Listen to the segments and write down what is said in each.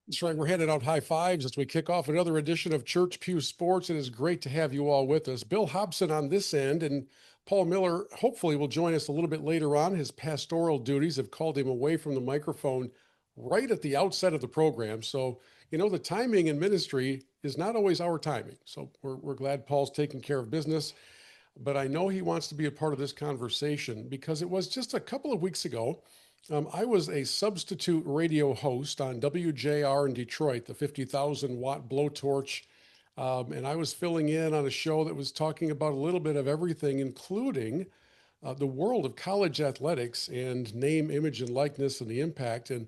That's right. We're handing out high fives as we kick off another edition of Church Pew Sports. It is great to have you all with us. Bill Hobson on this end, and Paul Miller hopefully will join us a little bit later on. His pastoral duties have called him away from the microphone right at the outset of the program. So, the timing in ministry is not always our timing. So we're glad Paul's taking care of business. But I know he wants to be a part of this conversation because it was just a couple of weeks ago. I was a substitute radio host on WJR in Detroit, the 50,000-watt blowtorch. And I was filling in on a show that was talking about a little bit of everything, including the world of college athletics and name, image, and likeness and the impact. And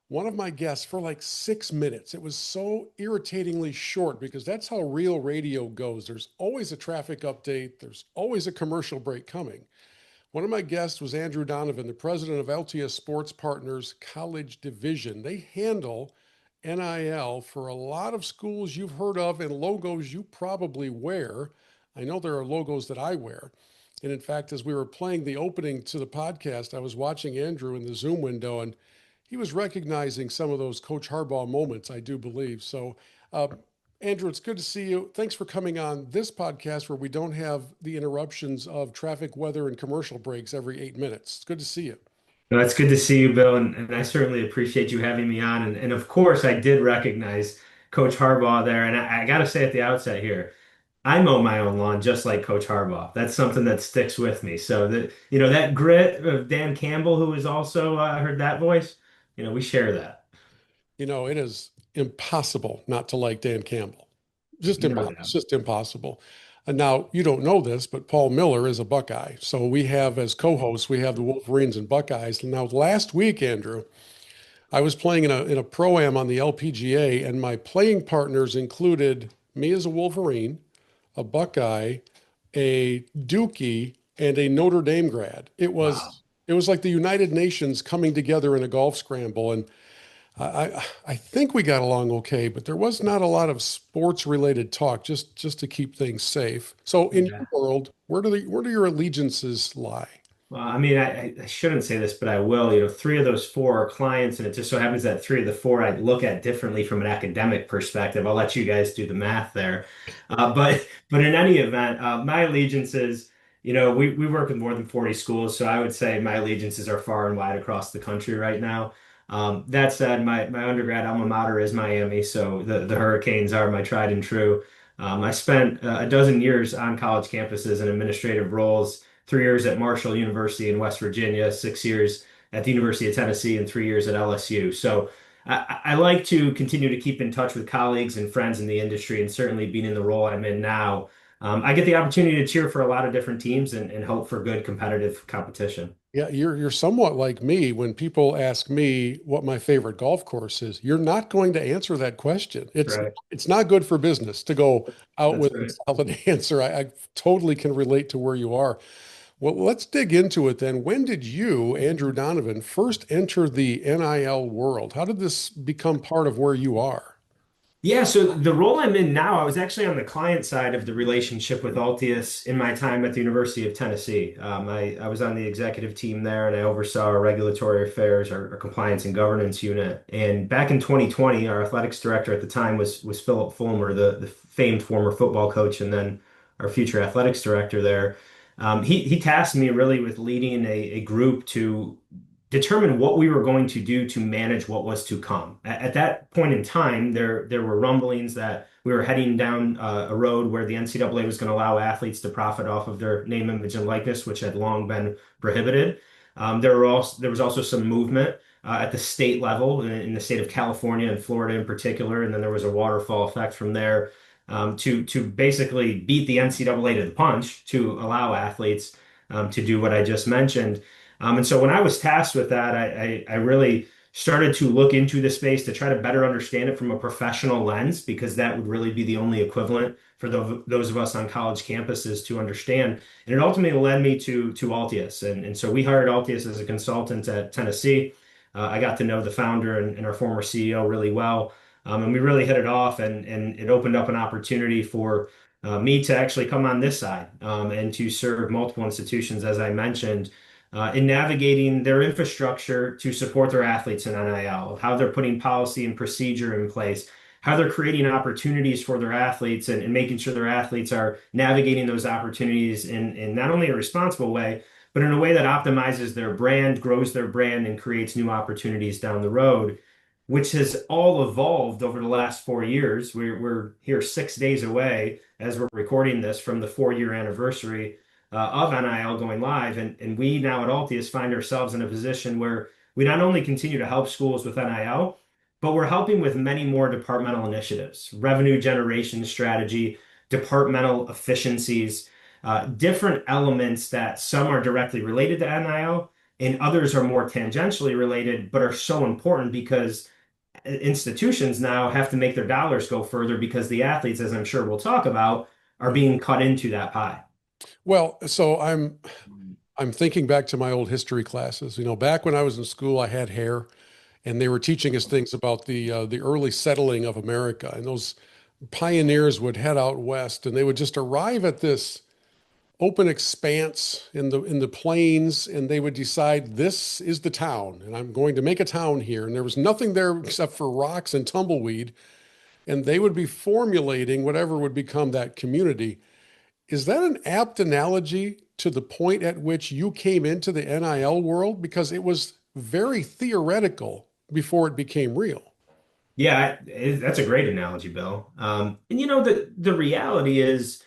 one of my guests for like 6 minutes, it was so irritatingly short because that's how real radio goes. There's always a traffic update, there's always a commercial break coming. One of my guests was Andrew Donovan, the president of Altius Sports Partners College Division. They handle NIL for a lot of schools you've heard of and logos you probably wear. I know there are logos that I wear. And in fact, as we were playing the opening to the podcast, I was watching Andrew in the Zoom window, and he was recognizing some of those Coach Harbaugh moments, I do believe. So, Andrew, it's good to see you. Thanks for coming on this podcast where we don't have the interruptions of traffic, weather, and commercial breaks every 8 minutes. It's good to see you. No, it's good to see you, Bill, and I certainly appreciate you having me on. And of course, I did recognize Coach Harbaugh there. And I got to say at the outset here, I mow my own lawn just like Coach Harbaugh. That's something that sticks with me. So that grit of Dan Campbell, who is also heard that voice, we share that. It is impossible not to like Dan Campbell. Just No impossible. doubt. It's just impossible. And now you don't know this, but Paul Miller is a Buckeye. So we have as co-hosts, we have the Wolverines and Buckeyes. Now last week, Andrew, I was playing in a pro-am on the LPGA, and my playing partners included me as a Wolverine, a Buckeye, a Dookie, and a Notre Dame grad. It Wow. was it was like the United Nations coming together in a golf scramble. And I think we got along okay, but there was not a lot of sports related talk, just to keep things safe. So in Yeah. your world, where do your allegiances lie? Well, I mean, I shouldn't say this, but I will. Three of those four are clients, and it just so happens that three of the four I look at differently from an academic perspective. I'll let you guys do the math there. But in any event, my allegiances, we work with more than 40 schools, so I would say my allegiances are far and wide across the country right now. That said, my undergrad alma mater is Miami, so the Hurricanes are my tried and true. I spent a dozen years on college campuses in administrative roles. 3 years at Marshall University in West Virginia, 6 years at the University of Tennessee, and 3 years at LSU. So I like to continue to keep in touch with colleagues and friends in the industry, and certainly being in the role I'm in now, I get the opportunity to cheer for a lot of different teams and hope for good competitive competition. Yeah, you're somewhat like me when people ask me what my favorite golf course is. You're not going to answer that question. Right. It's not good for business to go out That's with a right. solid answer. I totally can relate to where you are. Well, let's dig into it then. When did you, Andrew Donovan, first enter the NIL world? How did this become part of where you are? Yeah, so the role I'm in now, I was actually on the client side of the relationship with Altius in my time at the University of Tennessee. I was on the executive team there and I oversaw our regulatory affairs, our compliance and governance unit. And back in 2020, our athletics director at the time was Philip Fulmer, the famed former football coach, and then our future athletics director there. He tasked me really with leading a group to determine what we were going to do to manage what was to come. At that point in time, there were rumblings that we were heading down a road where the NCAA was going to allow athletes to profit off of their name, image, and likeness, which had long been prohibited. There was also some movement at the state level in the state of California and Florida in particular, and then there was a waterfall effect from there to basically beat the NCAA to the punch to allow athletes to do what I just mentioned. And so when I was tasked with that, I really started to look into the space to try to better understand it from a professional lens, because that would really be the only equivalent for those of us on college campuses to understand. And it ultimately led me to Altius. And so we hired Altius as a consultant at Tennessee. I got to know the founder and our former CEO really well. And we really hit it off, and it opened up an opportunity for me to actually come on this side and to serve multiple institutions, as I mentioned. in navigating their infrastructure to support their athletes in NIL, how they're putting policy and procedure in place, how they're creating opportunities for their athletes and making sure their athletes are navigating those opportunities in not only a responsible way, but in a way that optimizes their brand, grows their brand, and creates new opportunities down the road, which has all evolved over the last 4 years. We're here 6 days away as we're recording this from the 4 year anniversary of NIL going live. And we now at Altius find ourselves in a position where we not only continue to help schools with NIL, but we're helping with many more departmental initiatives, revenue generation strategy, departmental efficiencies, different elements that some are directly related to NIL and others are more tangentially related, but are so important because institutions now have to make their dollars go further because the athletes, as I'm sure we'll talk about, are being cut into that pie. Well, so I'm thinking back to my old history classes. You know, back when I was in school, I had hair, and they were teaching us things about the early settling of America. And those pioneers would head out west, and they would just arrive at this open expanse in the plains, and they would decide this is the town, and I'm going to make a town here. And there was nothing there except for rocks and tumbleweed, and they would be formulating whatever would become that community. Is that an apt analogy to the point at which you came into the NIL world? Because it was very theoretical before it became real. Yeah, that's a great analogy, Bill. And the reality is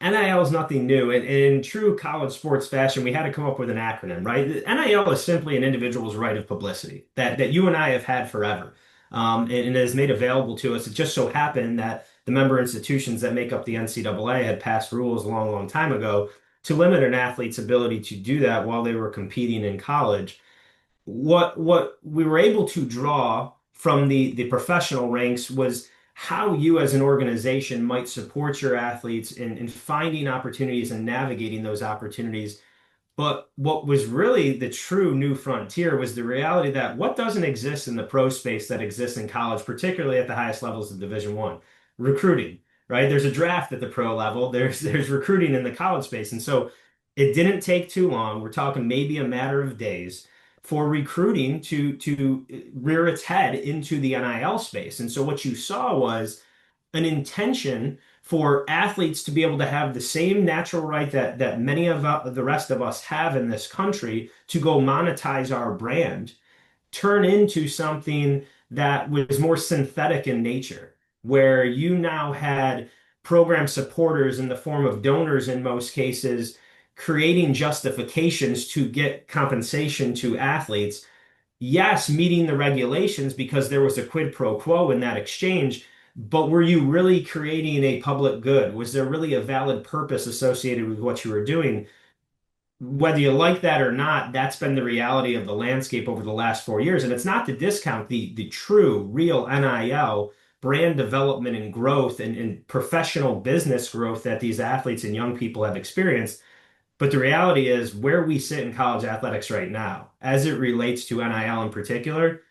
NIL is nothing new. And in true college sports fashion, we had to come up with an acronym, right? NIL is simply an individual's right of publicity that you and I have had forever. And it is made available to us. It just so happened that the member institutions that make up the NCAA had passed rules a long, long time ago to limit an athlete's ability to do that while they were competing in college. What we were able to draw from the professional ranks was how you as an organization might support your athletes in finding opportunities and navigating those opportunities. But what was really the true new frontier was the reality that what doesn't exist in the pro space that exists in college, particularly at the highest levels of Division One, recruiting, right? There's a draft at the pro level. There's recruiting in the college space. And so it didn't take too long. We're talking maybe a matter of days for recruiting to rear its head into the NIL space. And so what you saw was an intention for athletes to be able to have the same natural right that many of the rest of us have in this country to go monetize our brand turn into something that was more synthetic in nature, where you now had program supporters in the form of donors in most cases creating justifications to get compensation to athletes. Yes, meeting the regulations because there was a quid pro quo in that exchange, but were you really creating a public good? Was there really a valid purpose associated with what you were doing? Whether you like that or not, that's been the reality of the landscape over the last 4 years. And it's not to discount the true, real NIL brand development and growth and professional business growth that these athletes and young people have experienced. But the reality is where we sit in college athletics right now, as it relates to NIL in particular,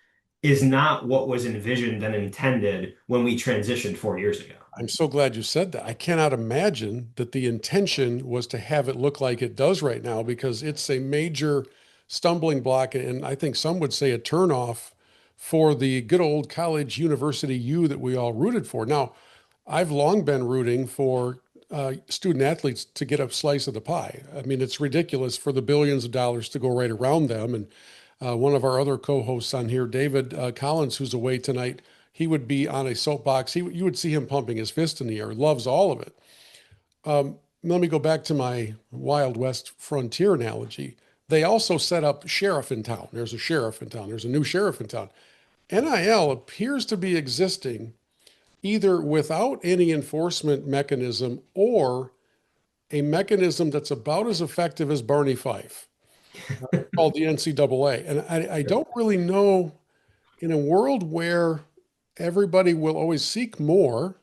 is not what was envisioned and intended when we transitioned 4 years ago. I'm so glad you said that. I cannot imagine that the intention was to have it look like it does right now because it's a major stumbling block. And I think some would say a turnoff for the good old college university you that we all rooted for. Now, I've long been rooting for student athletes to get a slice of the pie. I mean, it's ridiculous for the billions of dollars to go right around them. And one of our other co-hosts on here, David Collins, who's away tonight, he would be on a soapbox. You would see him pumping his fist in the air, loves all of it. Let me go back to my Wild West frontier analogy. They also set up sheriff in town. There's a sheriff in town. There's a new sheriff in town. NIL appears to be existing either without any enforcement mechanism or a mechanism that's about as effective as Barney Fife, called the NCAA. And I don't really know in a world where everybody will always seek more.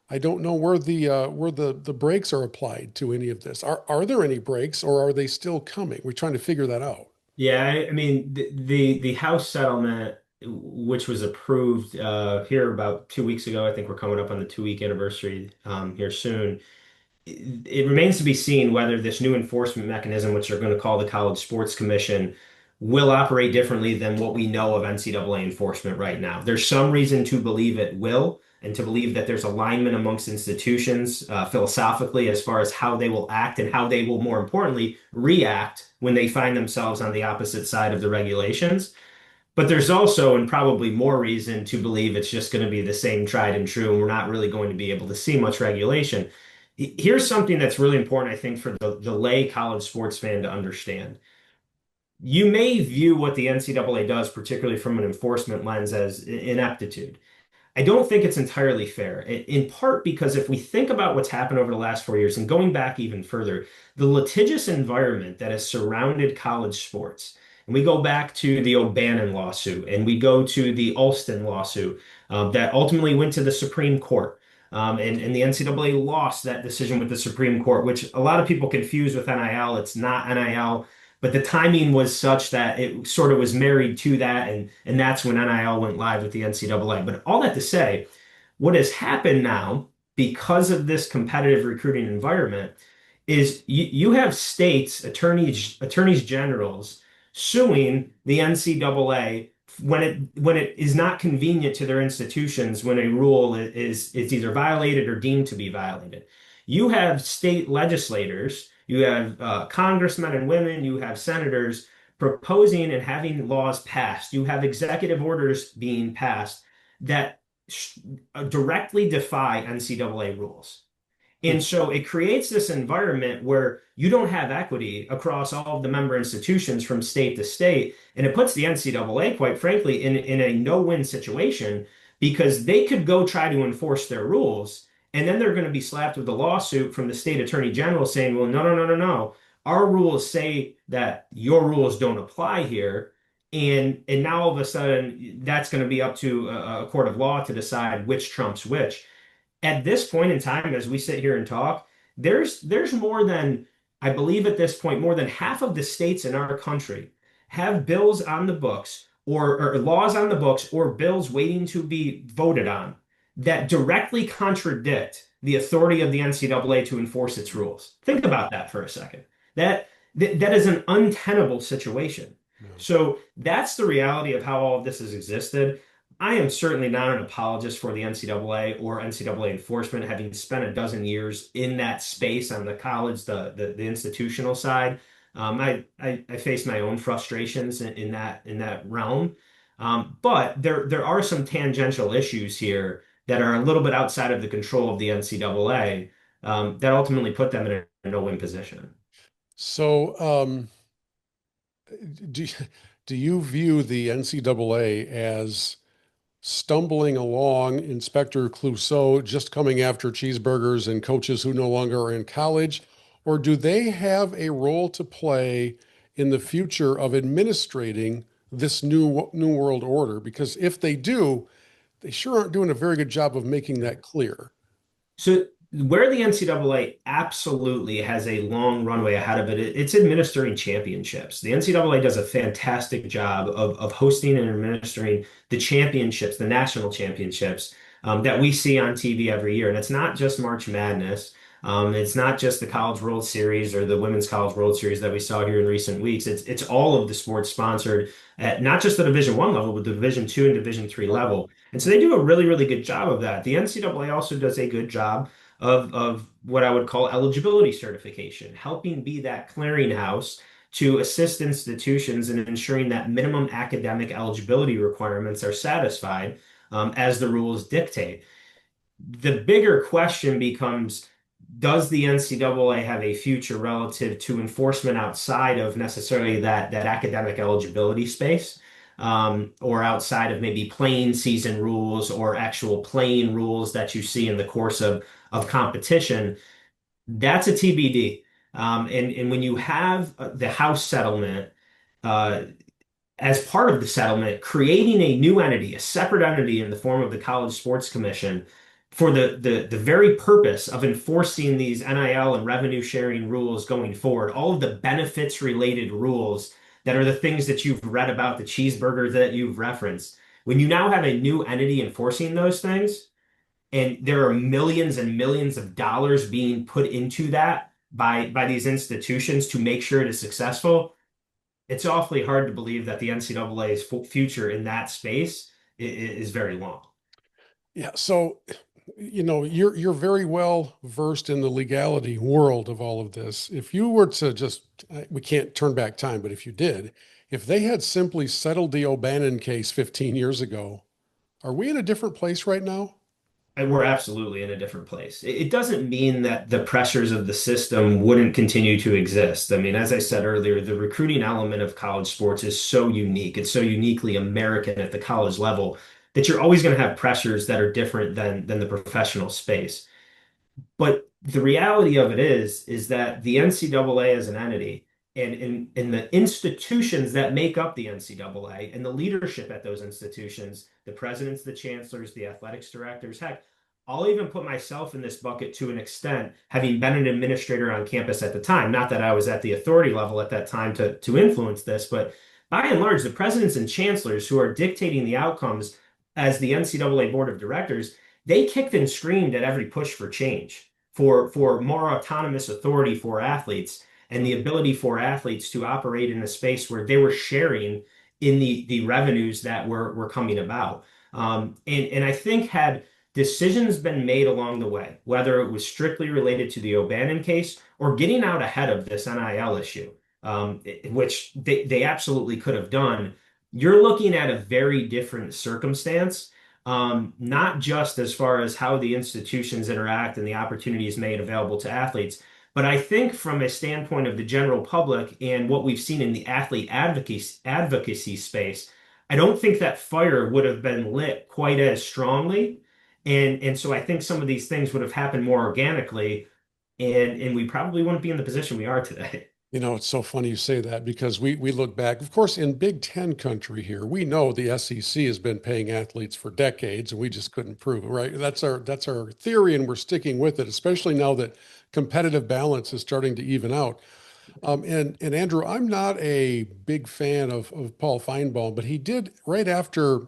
I don't know where the brakes are applied to any of this. Are there any brakes, or are they still coming? We're trying to figure that out. Yeah, I mean the House settlement, which was approved here about 2 weeks ago. I think we're coming up on the 2 week anniversary here soon. it remains to be seen whether this new enforcement mechanism, which they're going to call the College Sports Commission, will operate differently than what we know of NCAA enforcement right now. There's some reason to believe it will, and to believe that there's alignment amongst institutions philosophically as far as how they will act and how they will, more importantly, react when they find themselves on the opposite side of the regulations. But there's also, and probably more reason to believe it's just going to be the same tried and true, and we're not really going to be able to see much regulation. Here's something that's really important, I think, for the lay college sports fan to understand. You may view what the NCAA does, particularly from an enforcement lens, as ineptitude. I don't think it's entirely fair, in part because if we think about what's happened over the last 4 years and going back even further, the litigious environment that has surrounded college sports, and we go back to the O'Bannon lawsuit and we go to the Alston lawsuit that ultimately went to the Supreme Court. And the NCAA lost that decision with the Supreme Court, which a lot of people confuse with NIL. It's not NIL, but the timing was such that it sort of was married to that, and that's when NIL went live with the NCAA. But all that to say, what has happened now because of this competitive recruiting environment is you have states, attorneys generals suing the NCAA when it is not convenient to their institutions when a rule is either violated or deemed to be violated. You have state legislators, you have congressmen and women, you have senators proposing and having laws passed. You have executive orders being passed that directly defy NCAA rules. And so it creates this environment where you don't have equity across all of the member institutions from state to state. And it puts the NCAA, quite frankly, in a no-win situation because they could go try to enforce their rules. And then they're going to be slapped with a lawsuit from the state attorney general saying, well, no, no, no, no, no. Our rules say that your rules don't apply here. And now all of a sudden, that's going to be up to a court of law to decide which trumps which. At this point in time, as we sit here and talk, there's more than, I believe at this point, more than half of the states in our country have bills on the books or laws on the books or bills waiting to be voted on that directly contradict the authority of the NCAA to enforce its rules. Think about that for a second. That is an untenable situation. Yeah. So that's the reality of how all of this has existed. I am certainly not an apologist for the NCAA or NCAA enforcement, having spent a dozen years in that space on the college, the institutional side. I face my own frustrations in that realm. But there are some tangential issues here that are a little bit outside of the control of the NCAA that ultimately put them in a no-win position. So, do, do you view the NCAA as stumbling along Inspector Clouseau just coming after cheeseburgers and coaches who no longer are in college? Or do they have a role to play in the future of administrating this new world order? Because if they do, they sure aren't doing a very good job of making that clear. So where the NCAA absolutely has a long runway ahead of it, it's administering championships. The NCAA does a fantastic job of hosting and administering the championships, the national championships that we see on TV every year. And it's not just March Madness. It's not just the College World Series or the Women's College World Series that we saw here in recent weeks. It's all of the sports sponsored at not just the Division I level, but the Division II and Division III level. And so they do a really, really good job of that. The NCAA also does a good job of what I would call eligibility certification, helping be that clearinghouse to assist institutions in ensuring that minimum academic eligibility requirements are satisfied as the rules dictate. The bigger question becomes, does the NCAA have a future relative to enforcement outside of necessarily that academic eligibility space, or outside of maybe playing season rules or actual playing rules that you see in the course of competition? That's a TBD. And when you have the House settlement, uh, as part of the settlement, creating a new entity, a separate entity in the form of the College Sports Commission for the very purpose of enforcing these NIL and revenue sharing rules going forward, all of the benefits related rules that are the things that you've read about, the cheeseburger that you've referenced. When you now have a new entity enforcing those things, and there are millions and millions of dollars being put into that by these institutions to make sure it is successful. It's awfully hard to believe that the NCAA's future in that space is very long. Yeah. So, you're very well versed in the legality world of all of this. If you were to just, we can't turn back time, but if you did, if they had simply settled the O'Bannon case 15 years ago, are we in a different place right now? And we're absolutely in a different place. It doesn't mean that the pressures of the system wouldn't continue to exist. I mean, as I said earlier, the recruiting element of college sports is so unique. It's so uniquely American at the college level that you're always going to have pressures that are different than the professional space. But the reality of it is that the NCAA as an entity and the institutions that make up the NCAA and the leadership at those institutions, the presidents, the chancellors, the athletics directors, heck, I'll even put myself in this bucket to an extent, having been an administrator on campus at the time. Not that I was at the authority level at that time to influence this, but by and large, the presidents and chancellors who are dictating the outcomes as the NCAA board of directors, they kicked and screamed at every push for change, for more autonomous authority for athletes and the ability for athletes to operate in a space where they were sharing in the revenues that were coming about. And I think had decisions been made along the way, whether it was strictly related to the O'Bannon case or getting out ahead of this NIL issue, which they absolutely could have done, you're looking at a very different circumstance, not just as far as how the institutions interact and the opportunities made available to athletes, but I think from a standpoint of the general public and what we've seen in the athlete advocacy space, I don't think that fire would have been lit quite as strongly. And so I think some of these things would have happened more organically, and we probably wouldn't be in the position we are today. It's so funny you say that because we look back, of course, in Big Ten country here, we know the SEC has been paying athletes for decades, and we just couldn't prove it, right? That's our theory, and we're sticking with it, especially now that competitive balance is starting to even out. And Andrew, I'm not a big fan of Paul Feinbaum, but he did right after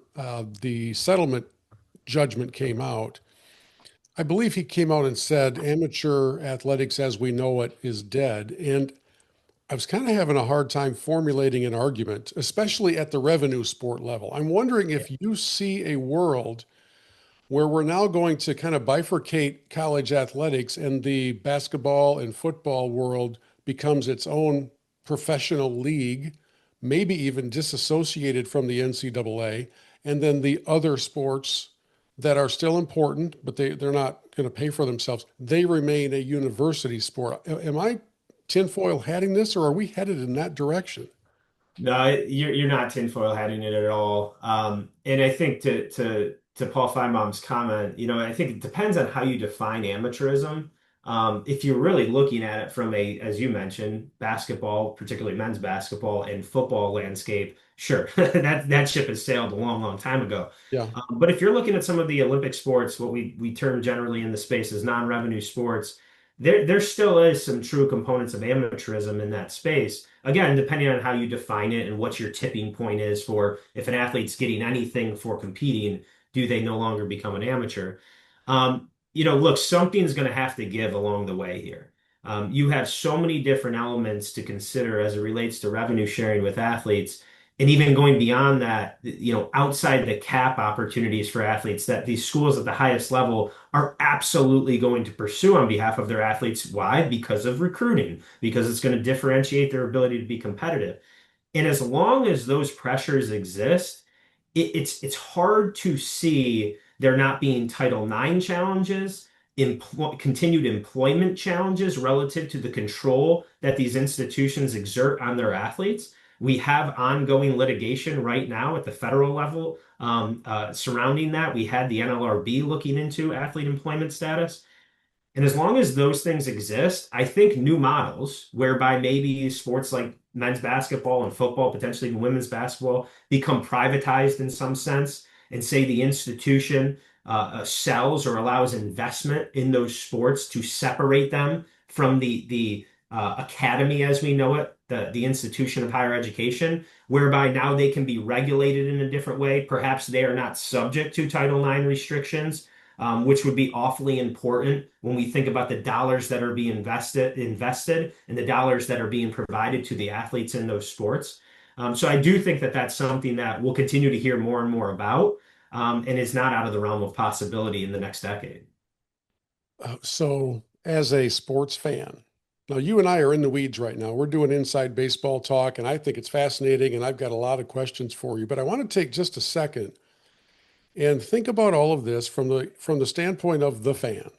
the settlement judgment came out. I believe he came out and said amateur athletics as we know it is dead. And I was kind of having a hard time formulating an argument, especially at the revenue sport level. I'm wondering if you see a world where we're now going to kind of bifurcate college athletics and the basketball and football world becomes its own professional league, maybe even disassociated from the NCAA, and then the other sports that are still important, but they're not going to pay for themselves, they remain a university sport. Am I tinfoil hatting this, or are we headed in that direction? No, you're not tinfoil hatting it at all. And I think to Paul Feinbaum's comment, I think it depends on how you define amateurism. If you're really looking at it from as you mentioned, basketball, particularly men's basketball and football landscape, sure, that ship has sailed a long, long time ago. Yeah. But if you're looking at some of the Olympic sports, what we term generally in the space as non-revenue sports, there still is some true components of amateurism in that space. Again, depending on how you define it and what your tipping point is for if an athlete's getting anything for competing, do they no longer become an amateur? Look, something's going to have to give along the way here. You have so many different elements to consider as it relates to revenue sharing with athletes, and even going beyond that, outside the cap opportunities for athletes that these schools at the highest level are absolutely going to pursue on behalf of their athletes. Why? Because of recruiting, because it's going to differentiate their ability to be competitive. And as long as those pressures exist, it's hard to see there not being Title IX challenges, continued employment challenges relative to the control that these institutions exert on their athletes. We have ongoing litigation right now at the federal level surrounding that. We had the NLRB looking into athlete employment status. And as long as those things exist, I think new models whereby maybe sports like men's basketball and football, potentially even women's basketball, become privatized in some sense, and say the institution sells or allows investment in those sports to separate them from the academy as we know it, the institution of higher education, whereby now they can be regulated in a different way. Perhaps they are not subject to Title IX restrictions. which would be awfully important when we think about the dollars that are being invested and the dollars that are being provided to the athletes in those sports. So I do think that that's something that we'll continue to hear more and more about, and is not out of the realm of possibility in the next decade. So, as a sports fan, now you and I are in the weeds right now. We're doing inside baseball talk, and I think it's fascinating, and I've got a lot of questions for you. But I want to take just a second and think about all of this from the standpoint of the fan,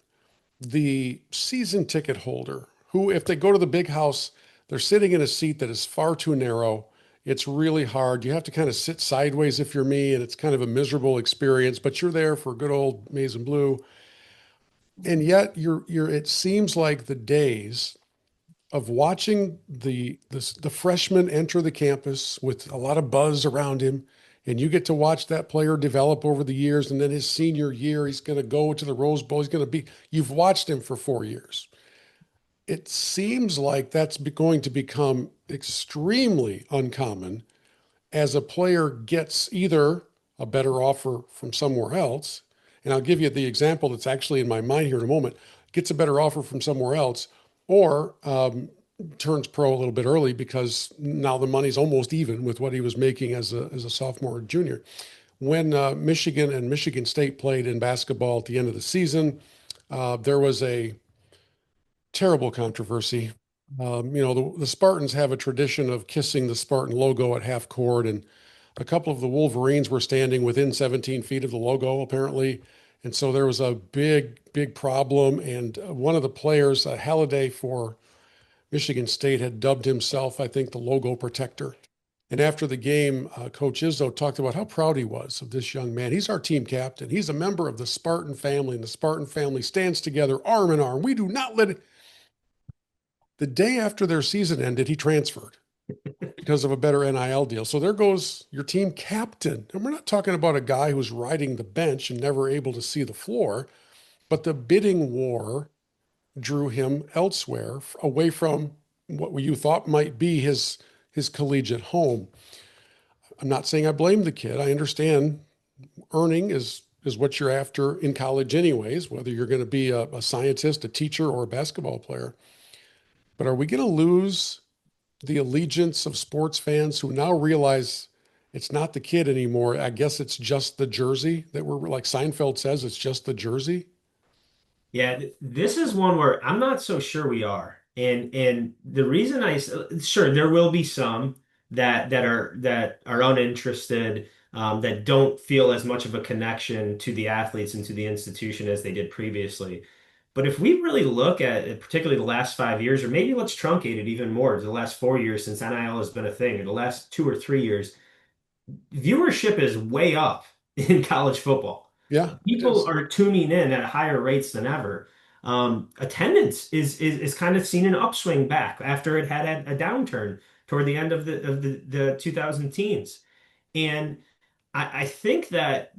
the season ticket holder, who, if they go to the big house, they're sitting in a seat that is far too narrow. It's really hard. You have to kind of sit sideways if you're me, and it's kind of a miserable experience, but you're there for good old maize and blue. And yet it seems like the days of watching the freshman enter the campus with a lot of buzz around him, and you get to watch that player develop over the years, and then his senior year, he's going to go to the Rose Bowl. You've watched him for 4 years. It seems like that's going to become extremely uncommon as a player gets either a better offer from somewhere else, and I'll give you the example that's actually in my mind here in a moment, gets a better offer from somewhere else, or turns pro a little bit early because now the money's almost even with what he was making as a sophomore or junior. When Michigan and Michigan State played in basketball at the end of the season, there was a terrible controversy. The Spartans have a tradition of kissing the Spartan logo at half court, and a couple of the Wolverines were standing within 17 feet of the logo, apparently. And so there was a big, big problem. And one of the players, Halliday for Michigan State, had dubbed himself, I think, the logo protector. And after the game, Coach Izzo talked about how proud he was of this young man. He's our team captain. He's a member of the Spartan family, and the Spartan family stands together arm in arm. We do not let it. The day after their season ended, he transferred because of a better NIL deal. So there goes your team captain. And we're not talking about a guy who's riding the bench and never able to see the floor, but the bidding war drew him elsewhere, away from what you thought might be his collegiate home. I'm not saying I blame the kid. I understand earning is what you're after in college anyways, whether you're going to be a scientist, a teacher, or a basketball player. But are we going to lose the allegiance of sports fans who now realize it's not the kid anymore? I guess it's just the jersey that we're, like Seinfeld says, it's just the jersey. Yeah, this is one where I'm not so sure we are. And the reason sure, there will be some that are uninterested, that don't feel as much of a connection to the athletes and to the institution as they did previously. But if we really look at it, particularly the last 5 years, or maybe let's truncate it even more to the last 4 years since NIL has been a thing, or the last 2 or 3 years, viewership is way up in college football. Yeah, it People is. are tuning in at higher rates than ever. Attendance is kind of seen an upswing back after it had a downturn toward the end of the 2000 teens. And I think that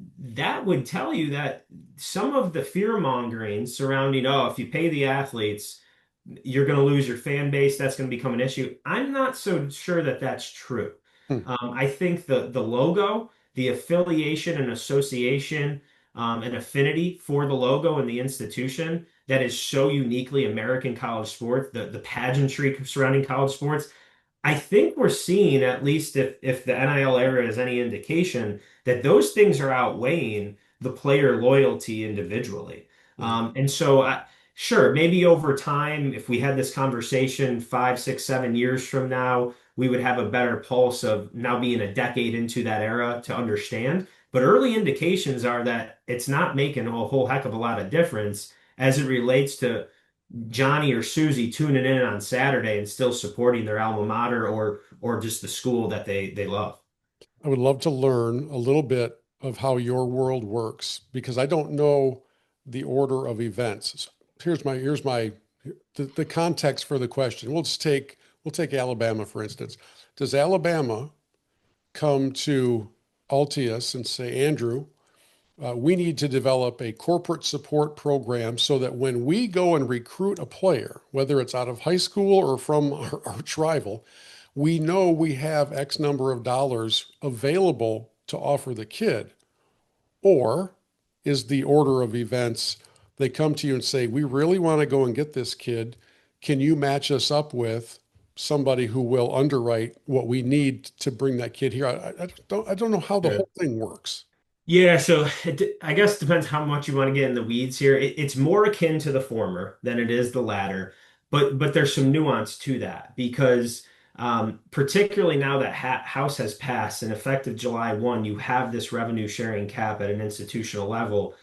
would tell you that some of the fear mongering surrounding, oh, if you pay the athletes, you're going to lose your fan base. That's going to become an issue. I'm not so sure that that's true. Hmm. I think the logo, the affiliation and association, and affinity for the logo and the institution that is so uniquely American college sports, the pageantry surrounding college sports. I think we're seeing, at least if the NIL era is any indication, that those things are outweighing the player loyalty individually. Yeah. And so, sure, maybe over time, if we had this conversation 5, 6, 7 years from now, we would have a better pulse of now being a decade into that era to understand. But early indications are that it's not making a whole heck of a lot of difference as it relates to Johnny or Susie tuning in on Saturday and still supporting their alma mater or just the school that they love. I would love to learn a little bit of how your world works because I don't know the order of events. Here's my the context for the question. We'll take Alabama for instance. Does Alabama come to Altius and say, Andrew, we need to develop a corporate support program so that when we go and recruit a player, whether it's out of high school or from our arch rival, we know we have X number of dollars available to offer the kid? Or is the order of events. They come to you and say, we really want to go and get this kid. Can you match us up with somebody who will underwrite what we need to bring that kid here? I don't know how the Yeah. whole thing works. Yeah, so I guess it depends how much you want to get in the weeds here. It's more akin to the former than it is the latter, but there's some nuance to that because particularly now that House has passed and effective July 1, you have this revenue sharing cap at an institutional level.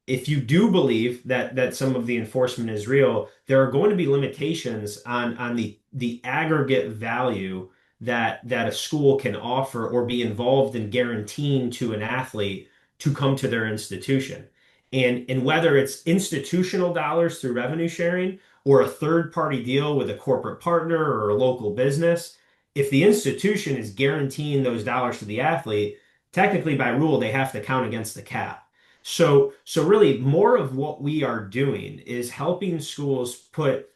If you do believe that some of the enforcement is real, there are going to be limitations on the aggregate value that a school can offer or be involved in guaranteeing to an athlete to come to their institution. And whether it's institutional dollars through revenue sharing or a third party deal with a corporate partner or a local business, if the institution is guaranteeing those dollars to the athlete, technically by rule they have to count against the cap. So really more of what we are doing is helping schools put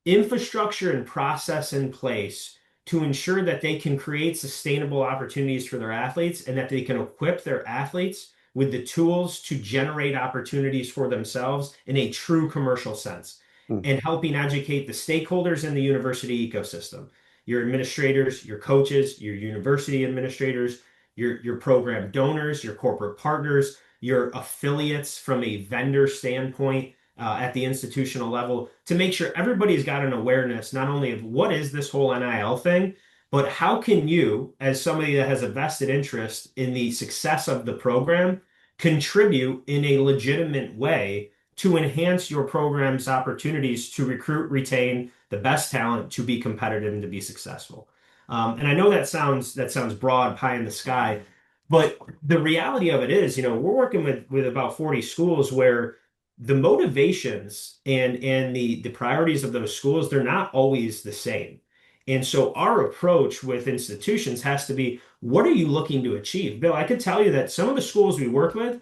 infrastructure and process in place to ensure that they can create sustainable opportunities for their athletes and that they can equip their athletes with the tools to generate opportunities for themselves in a true commercial sense Hmm. and helping educate the stakeholders in the university ecosystem, your administrators, your coaches, your university administrators, your program donors, your corporate partners, your affiliates from a vendor standpoint at the institutional level to make sure everybody's got an awareness not only of what is this whole NIL thing, but how can you, as somebody that has a vested interest in the success of the program, contribute in a legitimate way to enhance your program's opportunities to recruit, retain the best talent to be competitive and to be successful. And I know that sounds broad, pie in the sky, but the reality of it is, we're working with about 40 schools where the motivations and the priorities of those schools, they're not always the same. And so our approach with institutions has to be, what are you looking to achieve? Bill, I could tell you that some of the schools we work with,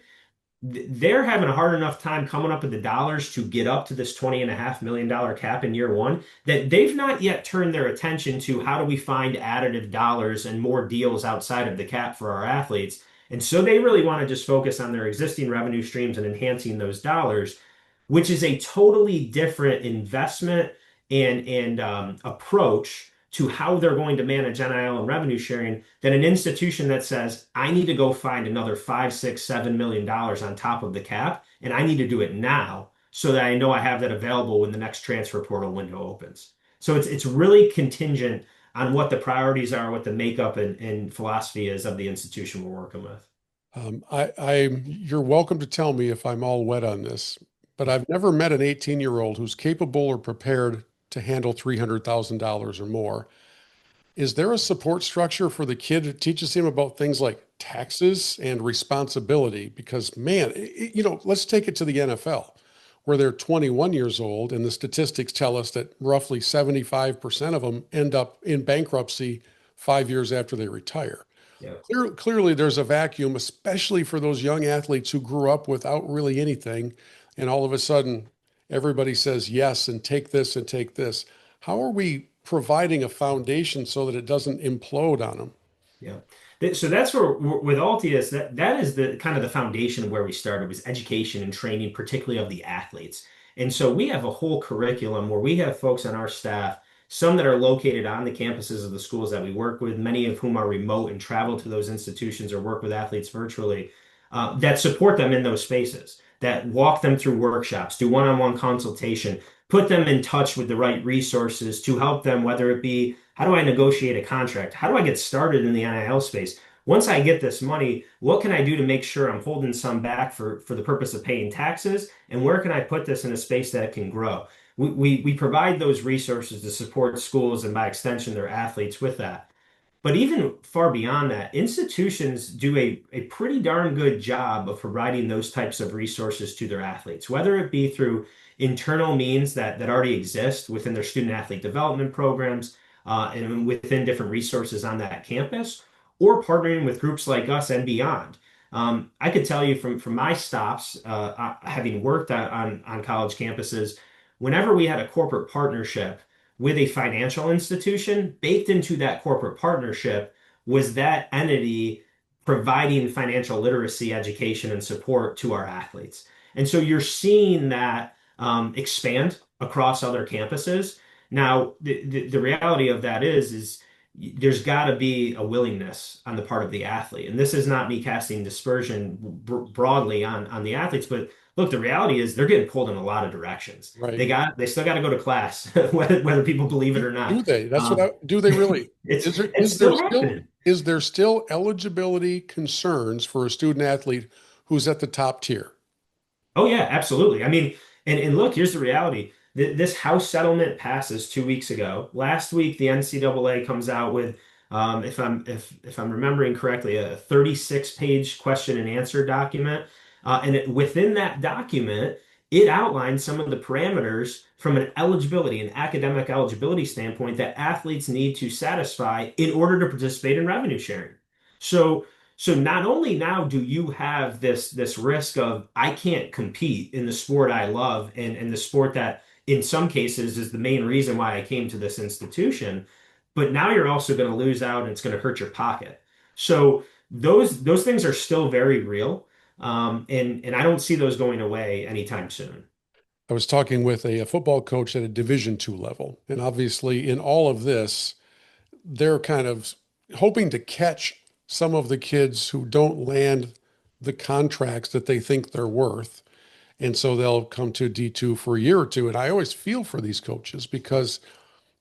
they're having a hard enough time coming up with the dollars to get up to this $20.5 million cap in year one that they've not yet turned their attention to how do we find additive dollars and more deals outside of the cap for our athletes. And so they really want to just focus on their existing revenue streams and enhancing those dollars, which is a totally different investment and approach to how they're going to manage NIL and revenue sharing than an institution that says, I need to go find another five, six, $7 million on top of the cap, and I need to do it now so that I know I have that available when the next transfer portal window opens. So it's really contingent on what the priorities are, what the makeup and philosophy is of the institution we're working with. You're welcome to tell me if I'm all wet on this, but I've never met an 18-year-old who's capable or prepared to handle $300,000 or more. Is there a support structure for the kid that teaches him about things like taxes and responsibility? Because man, let's take it to the NFL, where they're 21 years old, and the statistics tell us that roughly 75% of them end up in bankruptcy 5 years after they retire. Yeah. Clearly, there's a vacuum, especially for those young athletes who grew up without really anything, and all of a sudden, everybody says yes and take this and take this. How are we providing a foundation so that it doesn't implode on them? Yeah. So that's where with Altius, that is the kind of the foundation of where we started was education and training, particularly of the athletes. And so we have a whole curriculum where we have folks on our staff, some that are located on the campuses of the schools that we work with, many of whom are remote and travel to those institutions or work with athletes virtually, that support them in those spaces, that walk them through workshops, do one-on-one consultation, put them in touch with the right resources to help them, whether it be how do I negotiate a contract? How do I get started in the NIL space? Once I get this money, what can I do to make sure I'm holding some back for the purpose of paying taxes? And where can I put this in a space that it can grow? We provide those resources to support schools and by extension their athletes with that. But even far beyond that, institutions do a pretty darn good job of providing those types of resources to their athletes, whether it be through internal means that already exist within their student athlete development programs and within different resources on that campus, or partnering with groups like us and beyond. I could tell you from my stops, having worked on college campuses, whenever we had a corporate partnership with a financial institution, baked into that corporate partnership was that entity providing financial literacy education and support to our athletes. And so you're seeing that expand across other campuses. Now, the reality of that is there's got to be a willingness on the part of the athlete. And this is not me casting dispersion broadly on the athletes, but look, the reality is they're getting pulled in a lot of directions. Right. They still got to go to class, whether people believe it or Do not. they? That's what Um, do they really? it's Is there it's is there still still happening. is there still eligibility concerns for a student athlete who's at the top tier? Oh yeah, absolutely. I mean, and look, here's the reality. This House settlement passes 2 weeks ago. Last week, the NCAA comes out with, if I'm remembering correctly, a 36-page question and answer document, within that document, it outlines some of the parameters from an eligibility, an academic eligibility standpoint that athletes need to satisfy in order to participate in revenue sharing. So. So not only now do you have this risk of I can't compete in the sport I love and the sport that in some cases is the main reason why I came to this institution, but now you're also going to lose out and it's going to hurt your pocket. So those things are still very real, and I don't see those going away anytime soon. I was talking with a football coach at a Division II level, and obviously in all of this, they're kind of hoping to catch some of the kids who don't land the contracts that they think they're worth. And so they'll come to D2 for a year or two. And I always feel for these coaches because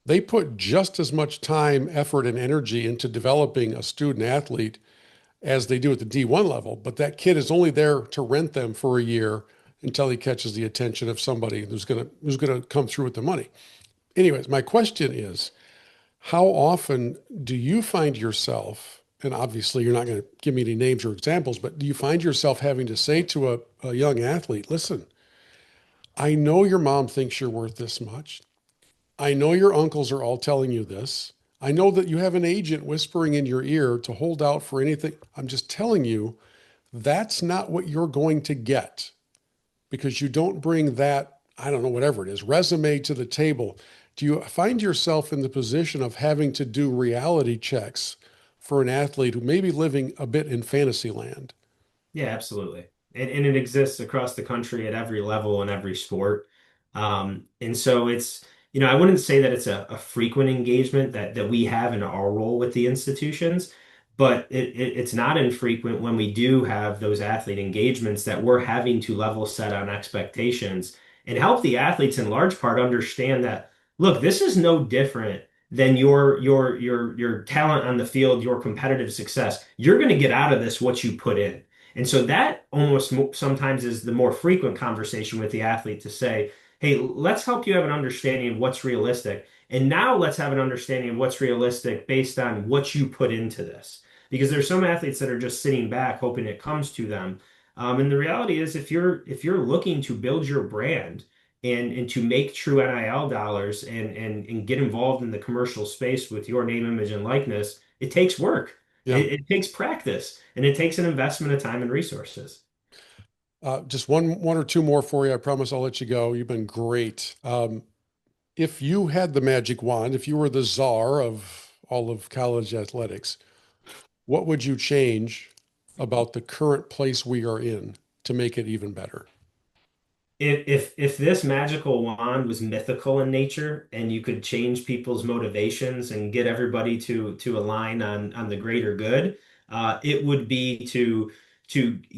they put just as much time, effort, and energy into developing a student athlete as they do at the D1 level. But that kid is only there to rent them for a year until he catches the attention of somebody who's gonna come through with the money. Anyways, my question is, how often do you find yourself, and obviously you're not going to give me any names or examples, but do you find yourself having to say to a young athlete, listen, I know your mom thinks you're worth this much. I know your uncles are all telling you this. I know that you have an agent whispering in your ear to hold out for anything. I'm just telling you, that's not what you're going to get because you don't bring that, I don't know, whatever it is, resume to the table. Do you find yourself in the position of having to do reality checks for an athlete who may be living a bit in fantasy land? Yeah, absolutely. And it exists across the country at every level in every sport. And so I wouldn't say that it's a frequent engagement that we have in our role with the institutions, but it's not infrequent when we do have those athlete engagements that we're having to level set on expectations and help the athletes in large part understand that, look, this is no different than your talent on the field, your competitive success. You're going to get out of this what you put in. And so that almost sometimes is the more frequent conversation with the athlete to say, hey, let's help you have an understanding of what's realistic. And now let's have an understanding of what's realistic based on what you put into this. Because there's some athletes that are just sitting back hoping it comes to them. And the reality is if you're looking to build your brand and to make true NIL dollars and get involved in the commercial space with your name, image, and likeness, it takes work. Yeah. It takes practice and it takes an investment of time and resources. Just one or two more for you. I promise I'll let you go. You've been great. If you had the magic wand, if you were the czar of all of college athletics, what would you change about the current place we are in to make it even better? If this magical wand was mythical in nature and you could change people's motivations and get everybody to align on the greater good, it would be to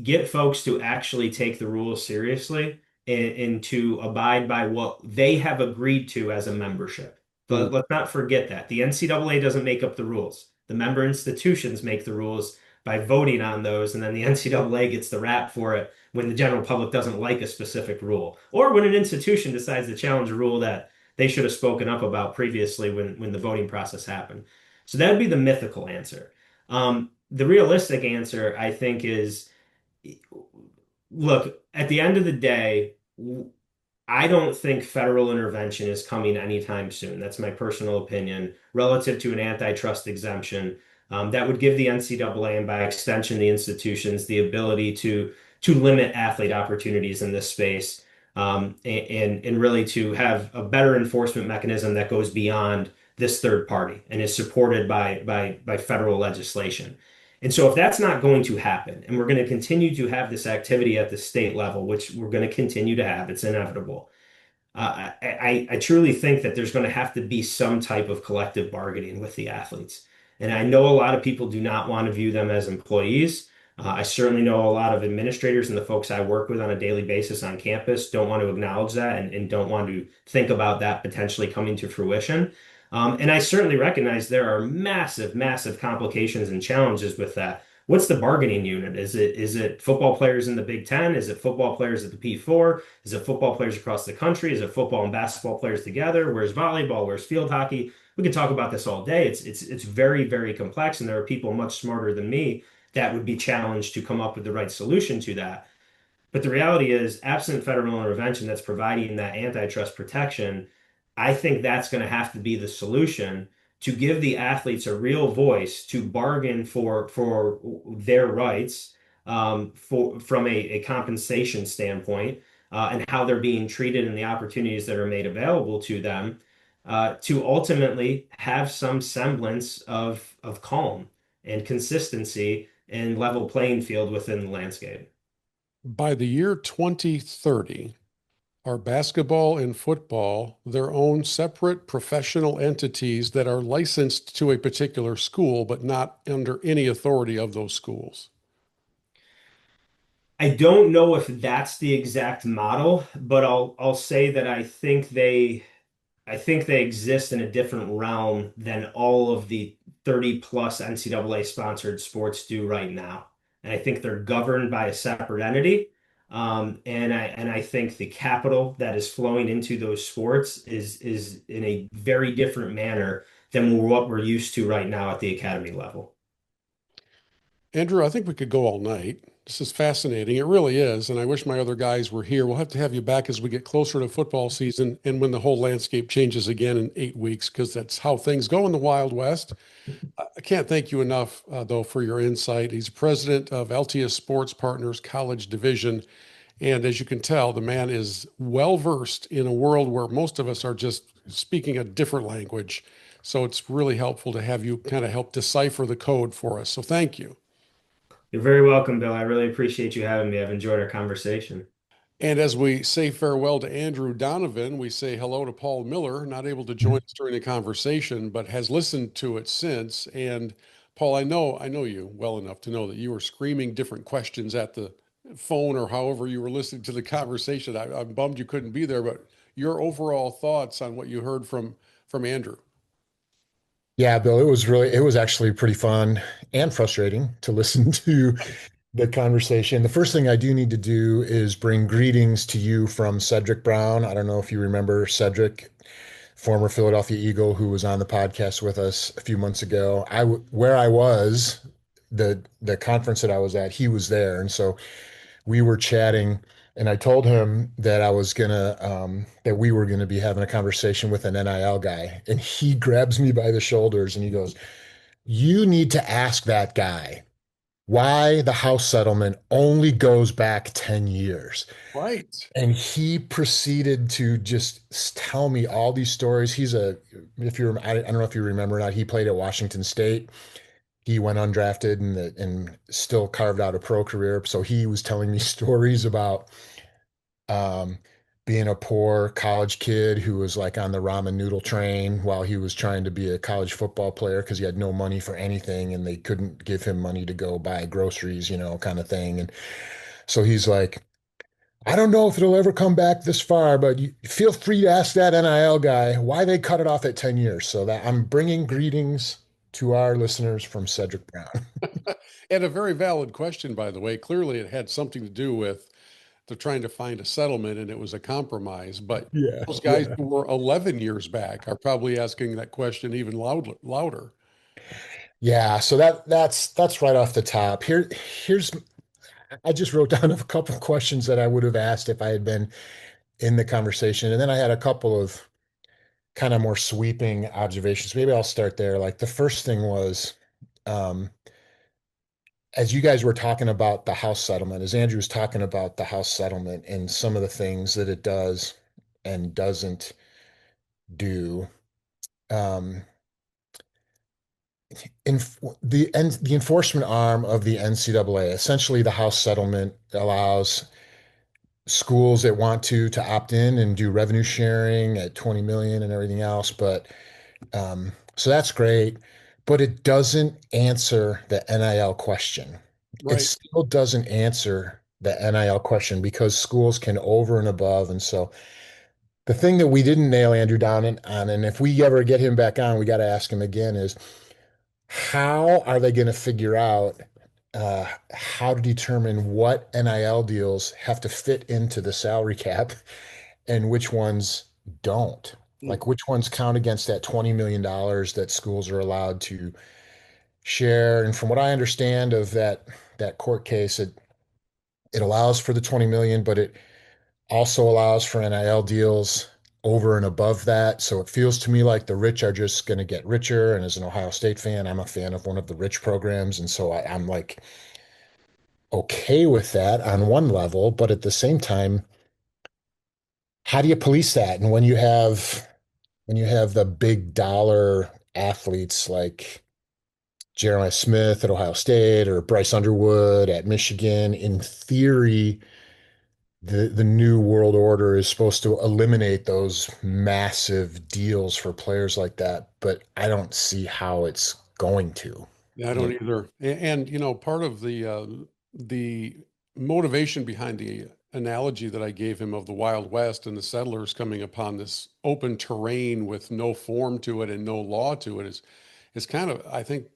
get folks to actually take the rules seriously and to abide by what they have agreed to as a membership. Hmm. But let's not forget that the NCAA doesn't make up the rules. The member institutions make the rules by voting on those, and then the NCAA gets the rap for it when the general public doesn't like a specific rule, or when an institution decides to challenge a rule that they should have spoken up about previously when the voting process happened. So that would be the mythical answer. The realistic answer, I think, is look, at the end of the day, I don't think federal intervention is coming anytime soon. That's my personal opinion relative to an antitrust exemption that would give the NCAA and by extension the institutions the ability to limit athlete opportunities in this space and really to have a better enforcement mechanism that goes beyond this third party and is supported by federal legislation. And so if that's not going to happen, and we're going to continue to have this activity at the state level, which we're going to continue to have, it's inevitable. I truly think that there's going to have to be some type of collective bargaining with the athletes. And I know a lot of people do not want to view them as employees. I certainly know a lot of administrators and the folks I work with on a daily basis on campus don't want to acknowledge that and don't want to think about that potentially coming to fruition. And I certainly recognize there are massive, massive complications and challenges with that. What's the bargaining unit? Is it football players in the Big Ten? Is it football players at the P4? Is it football players across the country? Is it football and basketball players together? Where's volleyball? Where's field hockey? We could talk about this all day. It's very, very complex, and there are people much smarter than me that would be challenged to come up with the right solution to that. But the reality is, absent federal intervention that's providing that antitrust protection, I think that's going to have to be the solution to give the athletes a real voice to bargain for their rights from a compensation standpoint and how they're being treated and the opportunities that are made available to them to ultimately have some semblance of calm and consistency and level playing field within the landscape. By the year 2030, are basketball and football their own separate professional entities that are licensed to a particular school, but not under any authority of those schools? I don't know if that's the exact model, but I'll say that I think they exist in a different realm than all of the 30 plus NCAA sponsored sports do right now. And I think they're governed by a separate entity. And I think the capital that is flowing into those sports is in a very different manner than what we're used to right now at the academy level. Andrew, I think we could go all night. This is fascinating. It really is. And I wish my other guys were here. We'll have to have you back as we get closer to football season and when the whole landscape changes again in 8 weeks, because that's how things go in the Wild West. I can't thank you enough, though, for your insight. He's president of Altius Sports Partners College Division. And as you can tell, the man is well versed in a world where most of us are just speaking a different language. So it's really helpful to have you kind of help decipher the code for us. So thank you. You're very welcome, Bill. I really appreciate you having me. I've enjoyed our conversation. And as we say farewell to Andrew Donovan, we say hello to Paul Miller, not able to join us during the conversation, but has listened to it since. And Paul, I know you well enough to know that you were screaming different questions at the phone or however you were listening to the conversation. I'm bummed you couldn't be there, but your overall thoughts on what you heard from Andrew. Yeah, Bill, it was actually pretty fun and frustrating to listen to the conversation. The first thing I do need to do is bring greetings to you from Cedric Brown. I don't know if you remember Cedric, former Philadelphia Eagle who was on the podcast with us a few months ago. Where I was, the conference that I was at, he was there. And so we were chatting and I told him that that we were gonna be having a conversation with an NIL guy. And he grabs me by the shoulders and he goes, "You need to ask that guy why the house settlement only goes back 10 years." Right. And he proceeded to just tell me all these stories. I don't know if you remember or not, he played at Washington State. He went undrafted and still carved out a pro career. So he was telling me stories about um, being a poor college kid who was like on the ramen noodle train while he was trying to be a college football player because he had no money for anything and they couldn't give him money to go buy groceries, kind of thing. And so he's like, "I don't know if it'll ever come back this far, but you feel free to ask that NIL guy why they cut it off at 10 years." So that I'm bringing greetings to our listeners from Cedric Brown. And a very valid question, by the way. Clearly, it had something to do with they're trying to find a settlement and it was a compromise. But Yeah, those guys yeah. who were 11 years back are probably asking that question even louder. Yeah, so that's right off the top. Here's I just wrote down a couple of questions that I would have asked if I had been in the conversation. And then I had a couple of kind of more sweeping observations. Maybe I'll start there. Like the first thing was, um, as you guys were talking about the house settlement, as Andrew was talking about the house settlement and some of the things that it does and doesn't do, um, in the enforcement arm of the NCAA, essentially the House settlement allows schools that want to opt in and do revenue sharing at 20 million and everything else. But so that's great, but it doesn't answer the NIL question. It Right. still doesn't answer the NIL question because schools can over and above. And so the thing that we didn't nail Andrew down on, and if we ever get him back on, we got to ask him again, is how are they going to figure out how to determine what NIL deals have to fit into the salary cap and which ones don't? Mm. Like which ones count against that $20 million that schools are allowed to share. And from what I understand of that court case, it allows for the 20 million, but it also allows for NIL deals over and above that. So it feels to me like the rich are just going to get richer. And as an Ohio State fan, I'm a fan of one of the rich programs. And so I'm like okay with that on one level, but at the same time, how do you police that? And when you have the big dollar athletes like Jeremiah Smith at Ohio State or Bryce Underwood at Michigan, in theory, the new world order is supposed to eliminate those massive deals for players like that, but I don't see how it's going to. Yeah, I You don't either. And part of the motivation behind the analogy that I gave him of the Wild West and the settlers coming upon this open terrain with no form to it and no law to it is kind of, I think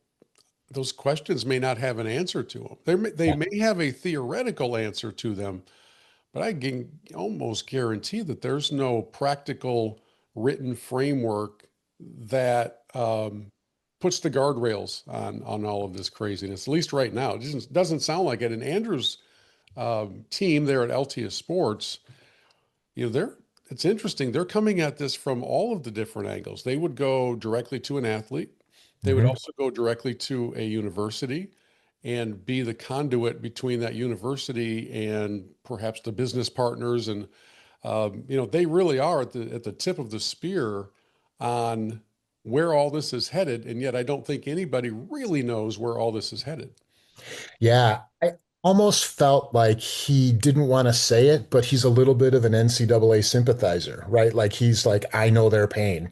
those questions may not have an answer to them. They Yeah. may have a theoretical answer to them, but I can almost guarantee that there's no practical written framework that puts the guardrails on all of this craziness. At least right now, it doesn't sound like it. And Andrew's team there at Altius Sports, they're it's interesting. They're coming at this from all of the different angles. They would go directly to an athlete. They would Mhm. also go directly to a university and be the conduit between that university and perhaps the business partners. And they really are at the tip of the spear on where all this is headed. And yet, I don't think anybody really knows where all this is headed. Yeah, I almost felt like he didn't want to say it, but he's a little bit of an NCAA sympathizer, right? Like he's like, I know their pain.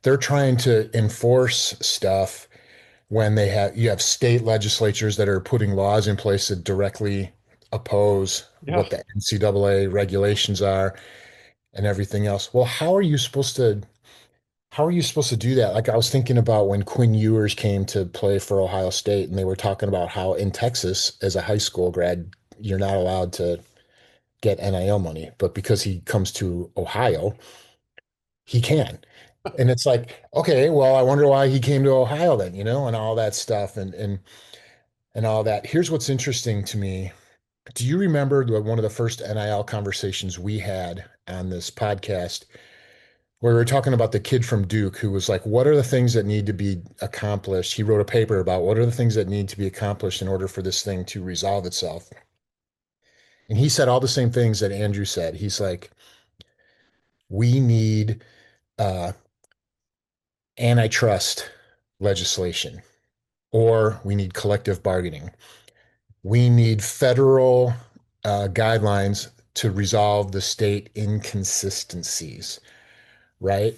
They're trying to enforce stuff when you have state legislatures that are putting laws in place that directly oppose Yeah. what the NCAA regulations are and everything else. Well, how are you supposed to do that? Like I was thinking about when Quinn Ewers came to play for Ohio State and they were talking about how in Texas as a high school grad you're not allowed to get NIL money, but because he comes to Ohio, he can. And it's like, okay, well, I wonder why he came to Ohio then, and all that stuff and all that. Here's what's interesting to me. Do you remember one of the first NIL conversations we had on this podcast where we were talking about the kid from Duke who was like, what are the things that need to be accomplished? He wrote a paper about what are the things that need to be accomplished in order for this thing to resolve itself. And he said all the same things that Andrew said. He's like, we need uh, antitrust legislation, or we need collective bargaining. We need federal guidelines to resolve the state inconsistencies, right?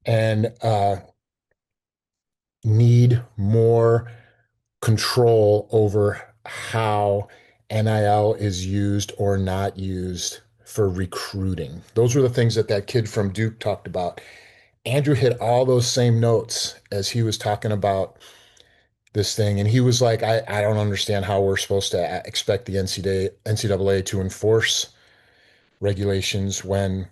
And need more control over how NIL is used or not used for recruiting. Those were the things that kid from Duke talked about. Andrew hit all those same notes as he was talking about this thing. And he was like, I don't understand how we're supposed to expect the NCAA to enforce regulations when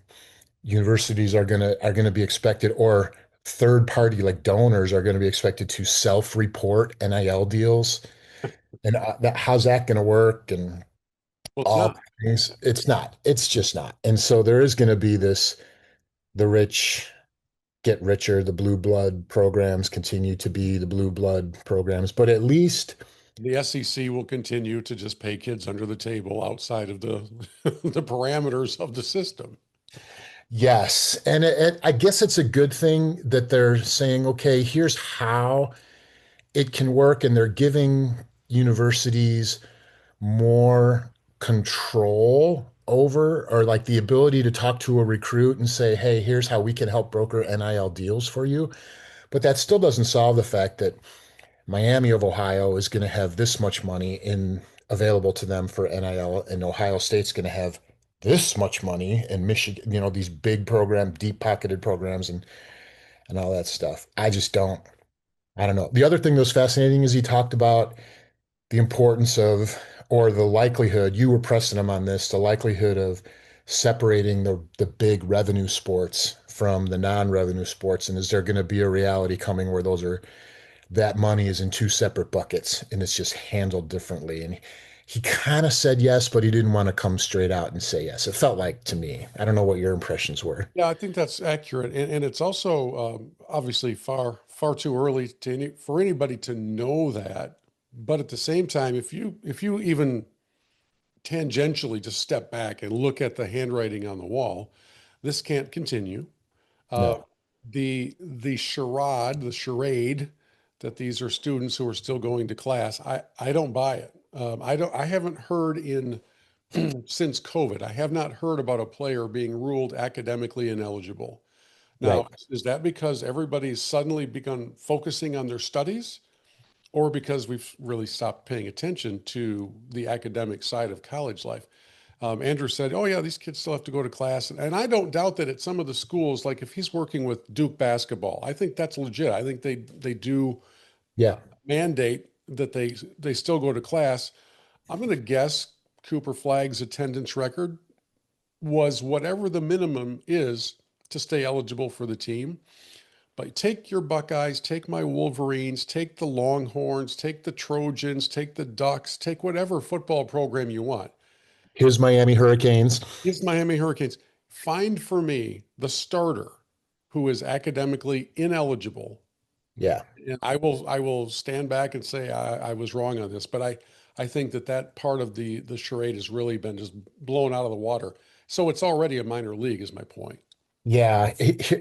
universities are gonna be expected, or third party like donors are going to be expected to self-report NIL deals. And how's that going to work? And Well, it's all not. the things. It's not. It's just not. And so there is going to be the rich get richer, the blue blood programs continue to be the blue blood programs, but at least The SEC will continue to just pay kids under the table outside of the the parameters of the system. yes. And I guess it's a good thing that they're saying, okay, here's how it can work, and they're giving universities more control over, or like the ability to talk to a recruit and say, hey, here's how we can help broker NIL deals for you. But that still doesn't solve the fact that Miami of Ohio is going to have this much money in available to them for NIL, and Ohio State's going to have this much money, and Michigan, these big program, deep pocketed programs, and all that stuff. I don't know. The other thing that was fascinating is he talked about the importance of, or the likelihood, you were pressing him on this, the likelihood of separating the big revenue sports from the non-revenue sports. And is there going to be a reality coming where that money is in two separate buckets and it's just handled differently? And he kind of said yes, but he didn't want to come straight out and say yes. It felt like to me. I don't know what your impressions were. Yeah, I think that's accurate, and it's also obviously far too early for anybody to know that. But at the same time, if you even tangentially just step back and look at the handwriting on the wall, this can't continue. Uh, No. the charade that these are students who are still going to class, I don't buy it. I haven't heard in since COVID, I have not heard about a player being ruled academically ineligible. Right. Now, is that because everybody's suddenly begun focusing on their studies, or because we've really stopped paying attention to the academic side of college life? Andrew said, "Oh yeah, these kids still have to go to class," and I don't doubt that at some of the schools, like if he's working with Duke basketball, I think that's legit. I think they do Yeah. mandate that they still go to class. I'm going to guess Cooper Flagg's attendance record was whatever the minimum is to stay eligible for the team. But take your Buckeyes, take my Wolverines, take the Longhorns, take the Trojans, take the Ducks, take whatever football program you want. Here's Miami Hurricanes. It's Miami Hurricanes. Find for me the starter who is academically ineligible. Yeah. And I will stand back and say I was wrong on this, but I think that part of the charade has really been just blown out of the water. So it's already a minor league, is my point. Yeah.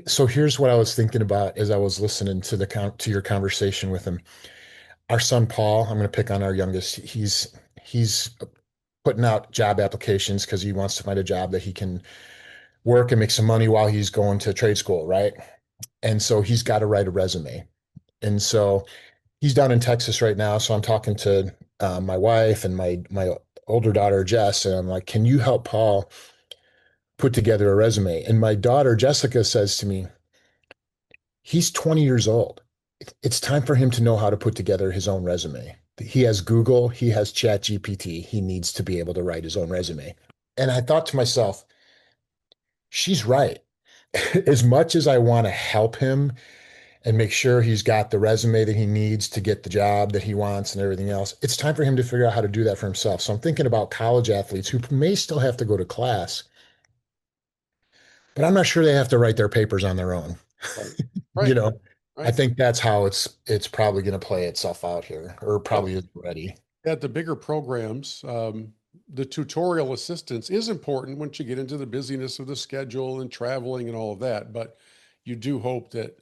So here's what I was thinking about as I was listening to to your conversation with him. Our son Paul, I'm going to pick on our youngest. He's putting out job applications because he wants to find a job that he can work and make some money while he's going to trade school, right? And so he's got to write a resume. And so he's down in Texas right now. So I'm talking to my wife and my older daughter Jess, and I'm like, "Can you help Paul put together a resume?" And my daughter Jessica says to me, "He's 20 years old. It's time for him to know how to put together his own resume. He has Google, he has Chat GPT. He needs to be able to write his own resume." And I thought to myself, she's right. As much as I want to help him and make sure he's got the resume that he needs to get the job that he wants and everything else, it's time for him to figure out how to do that for himself. So I'm thinking about college athletes who may still have to go to class, but I'm not sure they have to write their papers on their own. Right. You Right. know, I Right. think that's how it's probably going to play itself out here, or Yep. probably is already. At the bigger programs, the tutorial assistance is important once you get into the busyness of the schedule and traveling and all of that. But you do hope that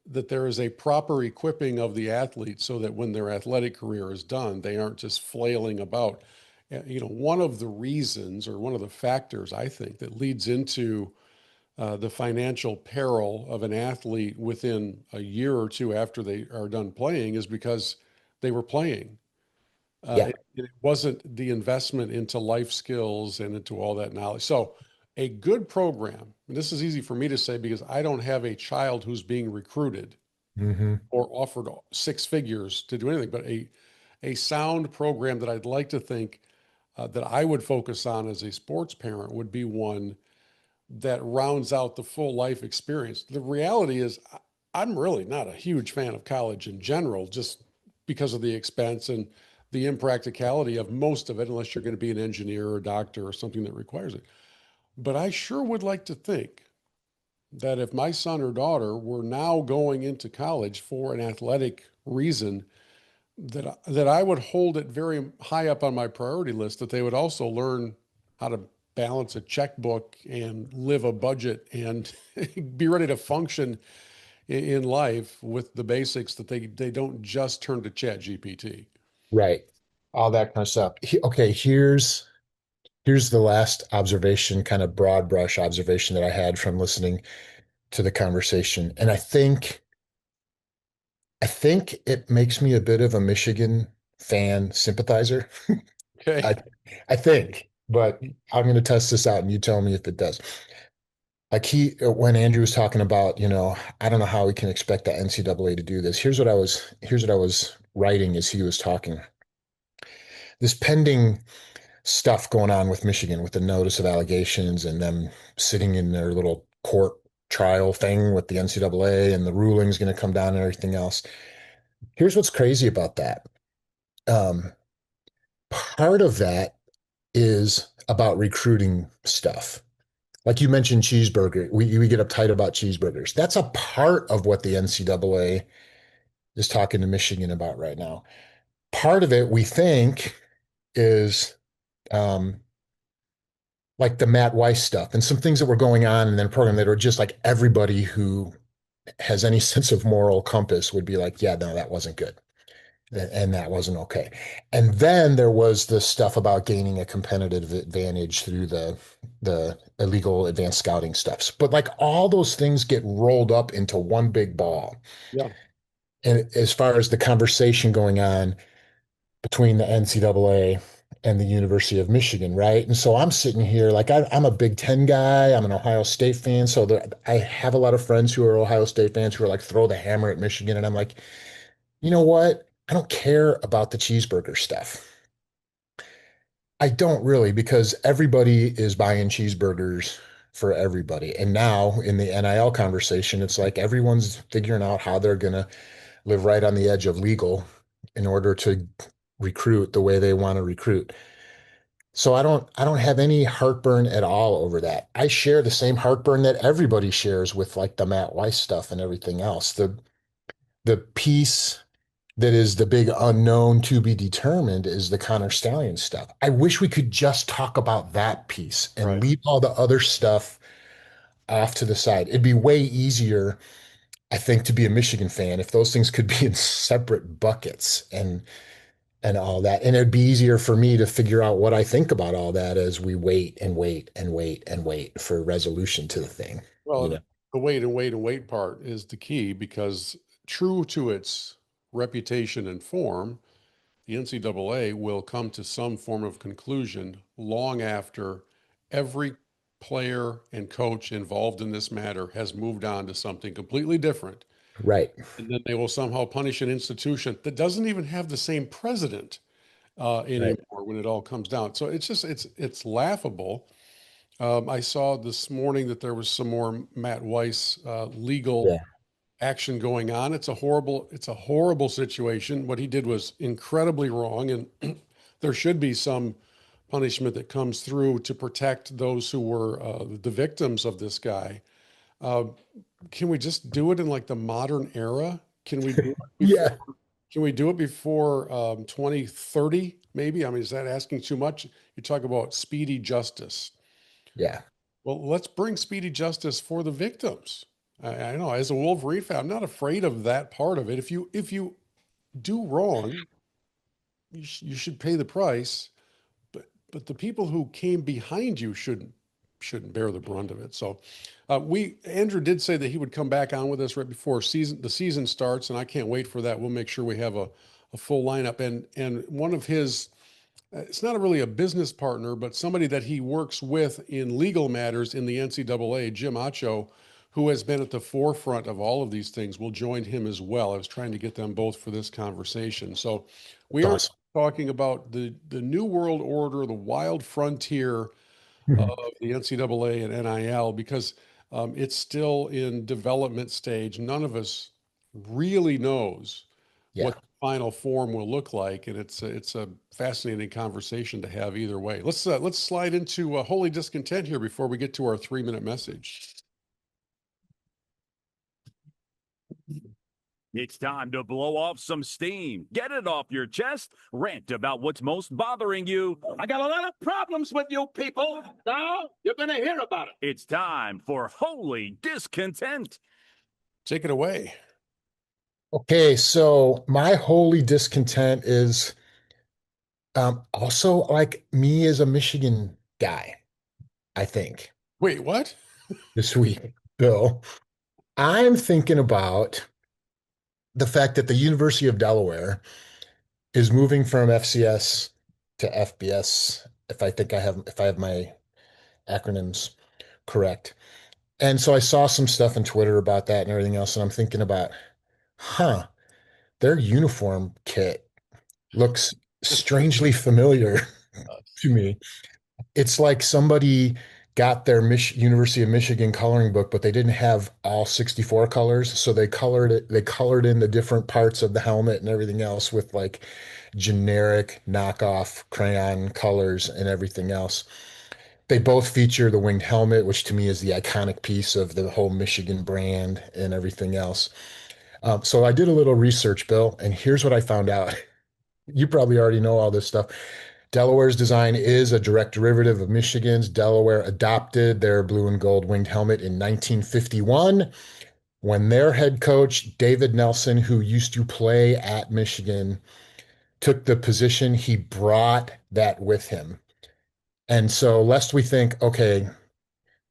there is a proper equipping of the athletes so that when their athletic career is done, they aren't just flailing about. One of the reasons or one of the factors I think that leads into the financial peril of an athlete within a year or two after they are done playing is because they were playing. Yeah. It wasn't the investment into life skills and into all that knowledge. So, a good program, and this is easy for me to say because I don't have a child who's being recruited Hmm. or offered six figures to do anything, but a sound program that I'd like to think that I would focus on as a sports parent would be one that rounds out the full life experience. The reality is, I'm really not a huge fan of college in general, just because of the expense and the impracticality of most of it, unless you're going to be an engineer or a doctor or something that requires it. But I sure would like to think that if my son or daughter were now going into college for an athletic reason, that I would hold it very high up on my priority list, that they would also learn how to balance a checkbook and live a budget and be ready to function in life with the basics that they don't just turn to Chat GPT. Right. All that kind of stuff. Okay, here's the last observation, kind of broad brush observation that I had from listening to the conversation. And I think it makes me a bit of a Michigan fan sympathizer. Okay. I I think, but I'm going to test this out and you tell me if it does. Like when Andrew was talking about, I don't know how we can expect the NCAA to do this. Here's what I was writing as he was talking. This pending stuff going on with Michigan with the notice of allegations and them sitting in their little court trial thing with the NCAA and the ruling's going to come down and everything else. Here's what's crazy about that. Um, Part of that is about recruiting stuff. Like you mentioned, cheeseburger. We get uptight about cheeseburgers. That's a part of what the NCAA is talking to Michigan about right now. Part of it, we think, is um, like the Matt Weiss stuff and some things that were going on in their program that are just like everybody who has any sense of moral compass would be like, yeah, no, that wasn't good. And that wasn't okay. And then there was the stuff about gaining a competitive advantage through the illegal advanced scouting stuffs. But like all those things get rolled up into one big ball. Yeah. And as far as the conversation going on between the NCAA and the University of Michigan, right? And so I'm sitting here like I'm a Big Ten guy. I'm an Ohio State fan. So I have a lot of friends who are Ohio State fans who are like throw the hammer at Michigan. And I'm like, you know what? I don't care about the cheeseburger stuff. I don't really because everybody is buying cheeseburgers for everybody. And now in the NIL conversation, it's like everyone's figuring out how they're going to live right on the edge of legal in order to recruit the way they want to recruit. So I don't have any heartburn at all over that. I share the same heartburn that everybody shares with like the Matt Weiss stuff and everything else. The piece that is the big unknown to be determined is the Connor Stallion stuff. I wish we could just talk about that piece and Right. leave all the other stuff off to the side. It'd be way easier, I think, to be a Michigan fan if those things could be in separate buckets and all that. And it'd be easier for me to figure out what I think about all that as we wait and wait and wait and wait for resolution to the thing. Well, You and know? the wait and wait and wait part is the key because true to its reputation and form, the NCAA will come to some form of conclusion long after every player and coach involved in this matter has moved on to something completely different. Right. And then they will somehow punish an institution that doesn't even have the same president Right. anymore when it all comes down. So it's laughable. I saw this morning that there was some more Matt Weiss legal Yeah. action going on. It's a horrible situation. What he did was incredibly wrong, and there should be some punishment that comes through to protect those who were the victims of this guy. Uh, can we just do it in like the modern era? Can we do it before? Yeah. Can we do it before 2030? Maybe. I mean, is that asking too much? You talk about speedy justice. Yeah. Well, let's bring speedy justice for the victims. I know as a Wolverine fan, I'm not afraid of that part of it. If you do wrong, you should pay the price. But the people who came behind you shouldn't bear the brunt of it. So we Andrew did say that he would come back on with us right before the season starts, and I can't wait for that. We'll make sure we have a full lineup. And one of his it's not really a business partner, but somebody that he works with in legal matters in the NCAA, Jim Acho, who has been at the forefront of all of these things, will join him as well. I was trying to get them both for this conversation. So we are Awesome. talking about the new world order, the wild frontier Mhm. of the NCAA and NIL, because it's still in development stage. None of us really knows Yeah. what the final form will look like, and it's a fascinating conversation to have either way. Let's slide into holy discontent here before we get to our 3-minute message. It's time to blow off some steam. Get it off your chest. Rant about what's most bothering you. I got a lot of problems with you people. Now you're going to hear about it. It's time for Holy Discontent. Take it away. Okay, so my holy discontent is also like me as a Michigan guy, I think, Wait, what? this week, Bill. I'm thinking about the fact that the University of Delaware is moving from FCS to FBS, if I have my acronyms correct. And so I saw some stuff on Twitter about that and everything else, and I'm thinking about, huh, their uniform kit looks strangely familiar to me. It's like somebody got their University of Michigan coloring book, but they didn't have all 64 colors, so they colored in the different parts of the helmet and everything else with like generic knockoff crayon colors and everything else. They both feature the winged helmet, which to me is the iconic piece of the whole Michigan brand and everything else. So I did a little research, Bill, and here's what I found out. You probably already know all this stuff. Delaware's design is a direct derivative of Michigan's. Delaware adopted their blue and gold winged helmet in 1951 when their head coach, David Nelson, who used to play at Michigan, took the position. He brought that with him. And so, lest we think, okay,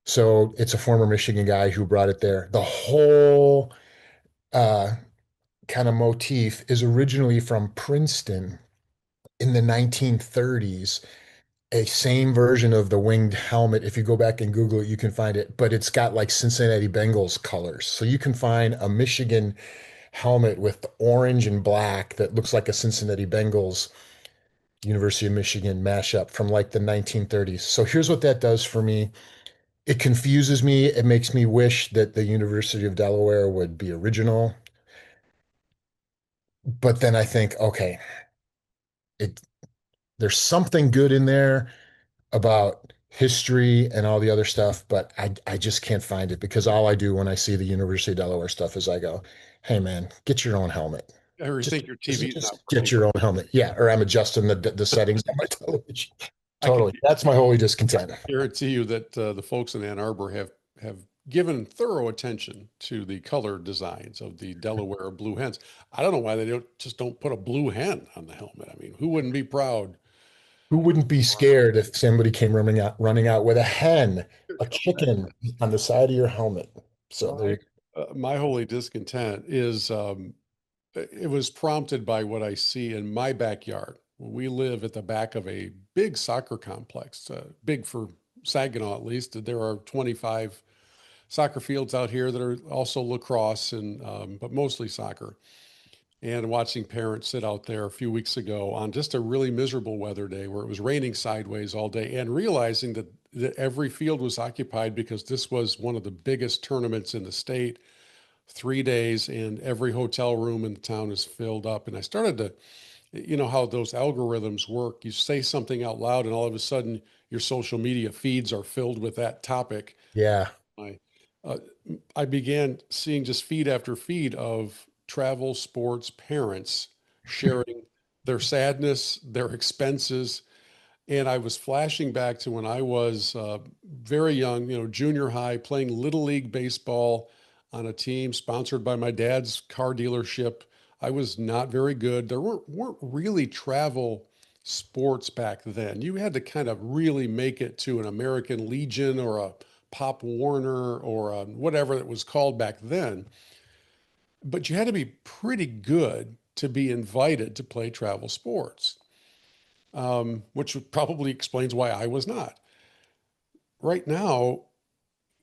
so it's a former Michigan guy who brought it there, the whole uh, kind of motif is originally from Princeton in the 1930s, a same version of the winged helmet. If you go back and Google it, you can find it, but it's got like Cincinnati Bengals colors. So you can find a Michigan helmet with the orange and black that looks like a Cincinnati Bengals University of Michigan mashup from like the 1930s. So here's what that does for me. It confuses me. It makes me wish that the University of Delaware would be original. But then I think, okay, it there's something good in there about history and all the other stuff, but I just can't find it because all I do when I see the University of Delaware stuff is I go, hey man, get your own helmet. Or you Just, think your TV is not get working? your own helmet. Yeah, or I'm adjusting the settings on my television. I can Totally. That's my holy discontent. guarantee you that the folks in Ann Arbor have given thorough attention to the color designs of the Delaware blue hens. I don't know why they don't put a blue hen on the helmet. I mean, who wouldn't be proud? Who wouldn't be scared if somebody came running out with a hen, a chicken on the side of your helmet? So there My you my holy discontent is it was prompted by what I see in my backyard. We live at the back of a big soccer complex, big for Saginaw at least. There are 25 soccer fields out here that are also lacrosse and but mostly soccer. And watching parents sit out there a few weeks ago on just a really miserable weather day where it was raining sideways all day and realizing that every field was occupied because this was one of the biggest tournaments in the state, 3 days, and every hotel room in the town is filled up. And I started to, you know, how those algorithms work. You say something out loud, and all of a sudden, your social media feeds are filled with that topic. Yeah. I, uh, I began seeing just feed after feed of travel sports parents sharing their sadness, their expenses, and I was flashing back to when I was very young, you know, junior high, playing Little League baseball on a team sponsored by my dad's car dealership. I was not very good. There weren't really travel sports back then. You had to kind of really make it to an American Legion or a Pop Warner or a whatever it was called back then. But you had to be pretty good to be invited to play travel sports, which probably explains why I was not. Right now,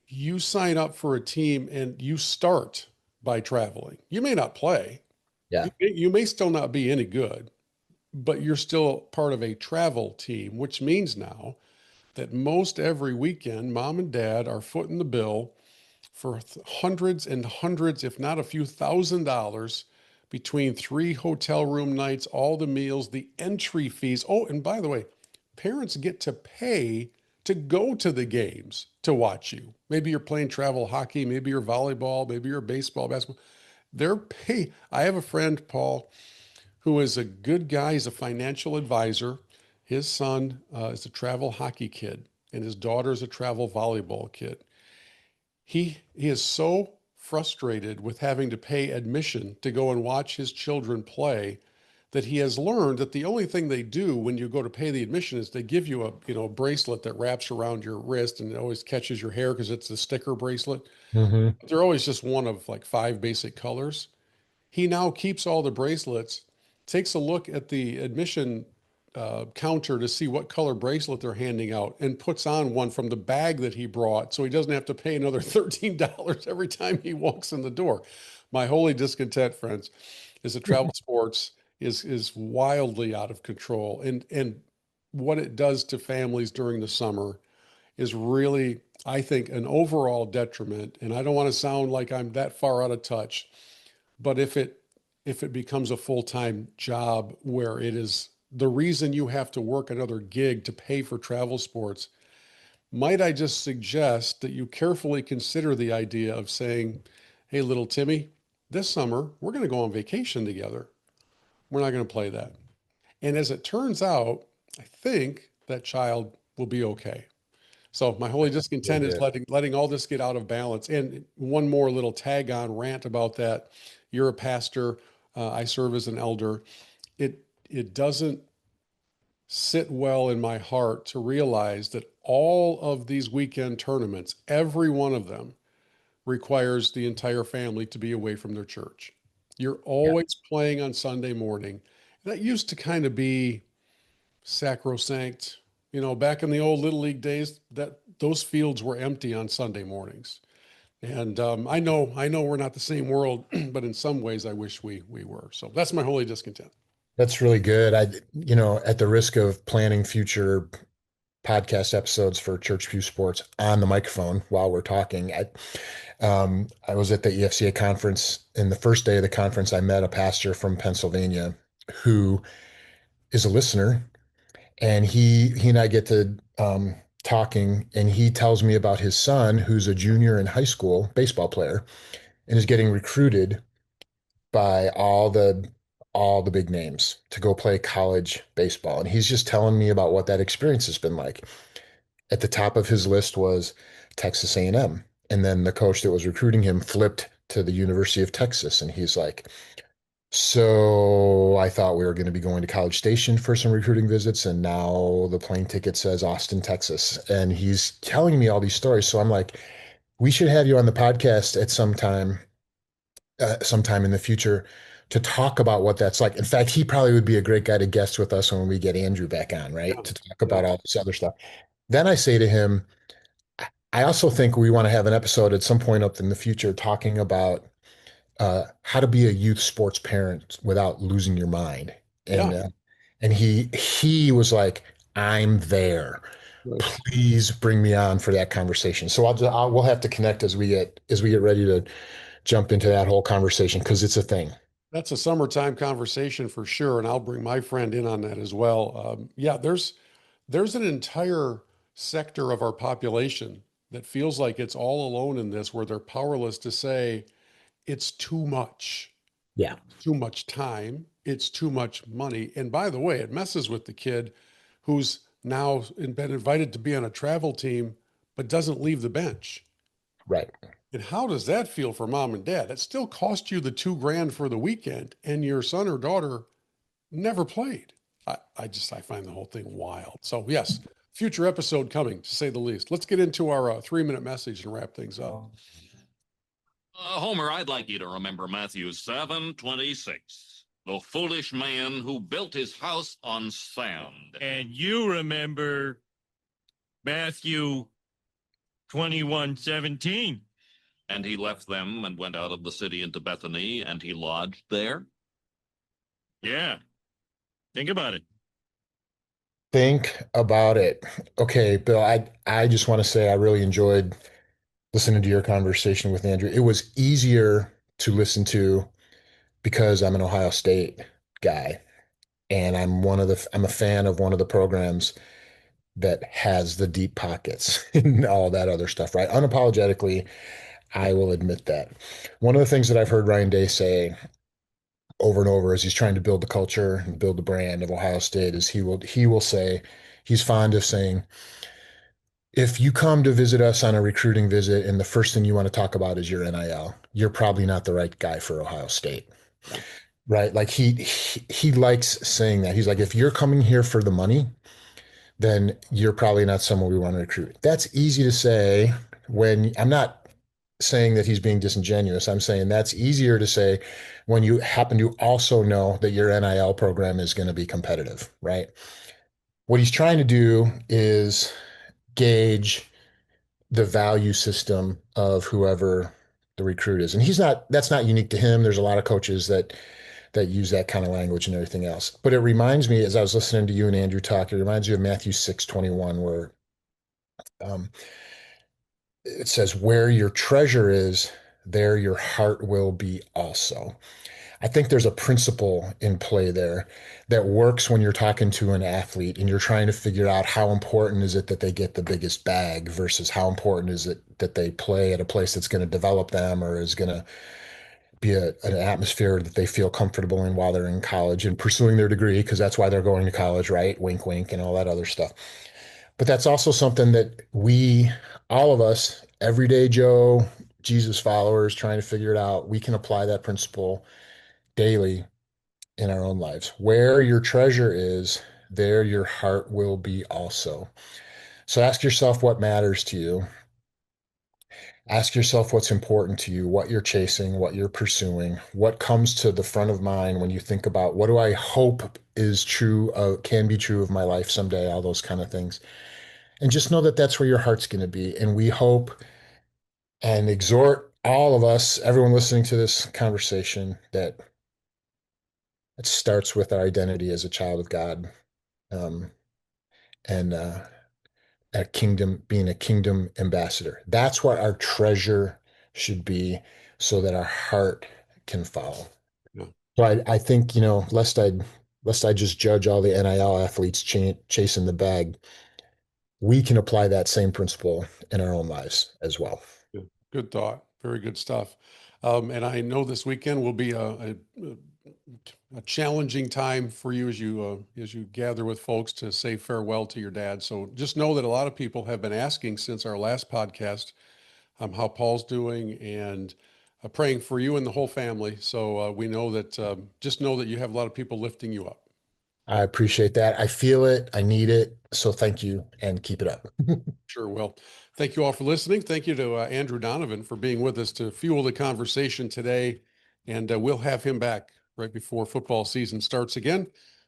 you sign up for a team and you start by traveling. You may not play, Yeah. you may still not be any good, but you're still part of a travel team, which means now that most every weekend, mom and dad are footing the bill for hundreds and hundreds, if not a few $1,000s between 3 hotel room nights, all the meals, the entry fees. Oh, and by the way, parents get to pay to go to the games to watch you. Maybe you're playing travel hockey, maybe you're volleyball, maybe you're baseball, basketball. They're pay. I have a friend, Paul, who is a good guy. He's a financial advisor. His son is a travel hockey kid, and his daughter is a travel volleyball kid. He is so frustrated with having to pay admission to go and watch his children play, that he has learned that the only thing they do when you go to pay the admission is they give you a bracelet that wraps around your wrist and it always catches your hair because it's the sticker bracelet. Hmm. They're always just one of like 5 basic colors. He now keeps all the bracelets, takes a look at the admission counter to see what color bracelet they're handing out, and puts on one from the bag that he brought so he doesn't have to pay another $13 every time he walks in the door. My holy discontent, friends, is that travel sports is wildly out of control. And what it does to families during the summer is really, I think, an overall detriment. And I don't want to sound like I'm that far out of touch, but if it becomes a full-time job where it is the reason you have to work another gig to pay for travel sports, might I just suggest that you carefully consider the idea of saying, hey, little Timmy, this summer we're going to go on vacation together. We're not going to play that. And as it turns out, I think that child will be okay. So my holy discontent is letting all this get out of balance. And one more little tag on rant about that. You're a pastor. I serve as an elder. It doesn't sit well in my heart to realize that all of these weekend tournaments, every one of them, requires the entire family to be away from their church. You're always playing on Sunday morning. That used to kind of be sacrosanct. Back in the old Little League days, that those fields were empty on Sunday mornings. And I know we're not the same world, but in some ways I wish we were. So that's my holy discontent. That's really good. At the risk of planning future podcast episodes for Church Pew Sports on the microphone while we're talking, I was at the EFCA conference, and the first day of the conference, I met a pastor from Pennsylvania who is a listener, and he and I get to talking, and he tells me about his son, who's a junior in high school, baseball player, and is getting recruited by all the big names to go play college baseball. And he's just telling me about what that experience has been like. At the top of his list was Texas A&M. And then the coach that was recruiting him flipped to the University of Texas. And he's like, so I thought we were going to be going to College Station for some recruiting visits, and now the plane ticket says Austin, Texas. And he's telling me all these stories. So I'm like, we should have you on the podcast at sometime in the future to talk about what that's like. In fact, he probably would be a great guy to guest with us when we get Andrew back on, right? To talk about all this other stuff. Then I say to him, I also think we want to have an episode at some point up in the future talking about how to be a youth sports parent without losing your mind. And Yeah. And he was like, I'm there. Right. Please bring me on for that conversation. So we'll have to connect as we get ready to jump into that whole conversation, because it's a thing. That's a summertime conversation for sure, and I'll bring my friend in on that as well. Yeah, there's an entire sector of our population that feels like it's all alone in this, where they're powerless to say it's too much. Yeah. Too much time, it's too much money. And by the way, it messes with the kid who's now been invited to be on a travel team, but doesn't leave the bench. Right. And how does that feel for mom and dad? That still cost you the $2,000 for the weekend, and your son or daughter never played. I find the whole thing wild. So yes, future episode coming, to say the least. Let's get into our 3-minute message and wrap things up. Homer, I'd like you to remember Matthew 7:26, the foolish man who built his house on sand. And you remember Matthew 21:17. And he left them and went out of the city into Bethany, and he lodged there. Yeah. Think about it. Think about it. Okay, Bill, I just want to say I really enjoyed listening to your conversation with Andrew. It was easier to listen to because I'm an Ohio State guy, and I'm a fan of one of the programs that has the deep pockets and all that other stuff, right? Unapologetically, I will admit that. One of the things that I've heard Ryan Day say over and over as he's trying to build the culture and build the brand of Ohio State is he will say, he's fond of saying, if you come to visit us on a recruiting visit and the first thing you want to talk about is your NIL, you're probably not the right guy for Ohio State. Yeah. Right? Like he likes saying that. He's like, if you're coming here for the money, then you're probably not someone we want to recruit. That's easy to say when I'm not saying that he's being disingenuous. I'm saying that's easier to say when you happen to also know that your NIL program is going to be competitive, right? What he's trying to do is gauge the value system of whoever the recruit is. And that's not unique to him. There's a lot of coaches that use that kind of language and everything else. But it reminds me, as I was listening to you and Andrew talk, it reminds you of Matthew 6:21, where um, it says, where your treasure is, there your heart will be also. I think there's a principle in play there that works when you're talking to an athlete and you're trying to figure out how important is it that they get the biggest bag versus how important is it that they play at a place that's going to develop them or is going to be an atmosphere that they feel comfortable in while they're in college and pursuing their degree, because that's why they're going to college, right? Wink, wink, and all that other stuff. But that's also something that all of us, everyday Joe, Jesus followers, trying to figure it out, we can apply that principle daily in our own lives. Where your treasure is, there your heart will be also. So ask yourself what matters to you. Ask yourself what's important to you, what you're chasing, what you're pursuing, what comes to the front of mind when you think about what do I hope is true, can be true of my life someday, all those kind of things. And just know that that's where your heart's going to be. And we hope and exhort all of us, everyone listening to this conversation, that it starts with our identity as a child of God, and being a kingdom ambassador. That's what our treasure should be, so that our heart can follow. Yeah. So I think, lest I just judge all the NIL athletes chasing the bag, we can apply that same principle in our own lives as well. Good thought. Very good stuff. And I know this weekend will be a challenging time for you as you gather with folks to say farewell to your dad. So just know that a lot of people have been asking since our last podcast how Paul's doing, and praying for you and the whole family. So we know that just know that you have a lot of people lifting you up. I appreciate that. I feel it. I need it. So thank you, and keep it up. Sure will. Thank you all for listening. Thank you to Andrew Donovan for being with us to fuel the conversation today. And we'll have him back right before football season starts again.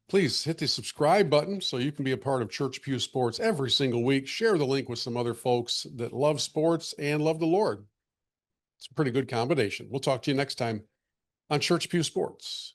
Please hit the subscribe button so you can be a part of Church Pew Sports every single week. Share the link with some other folks that love sports and love the Lord. It's a pretty good combination. We'll talk to you next time on Church Pew Sports.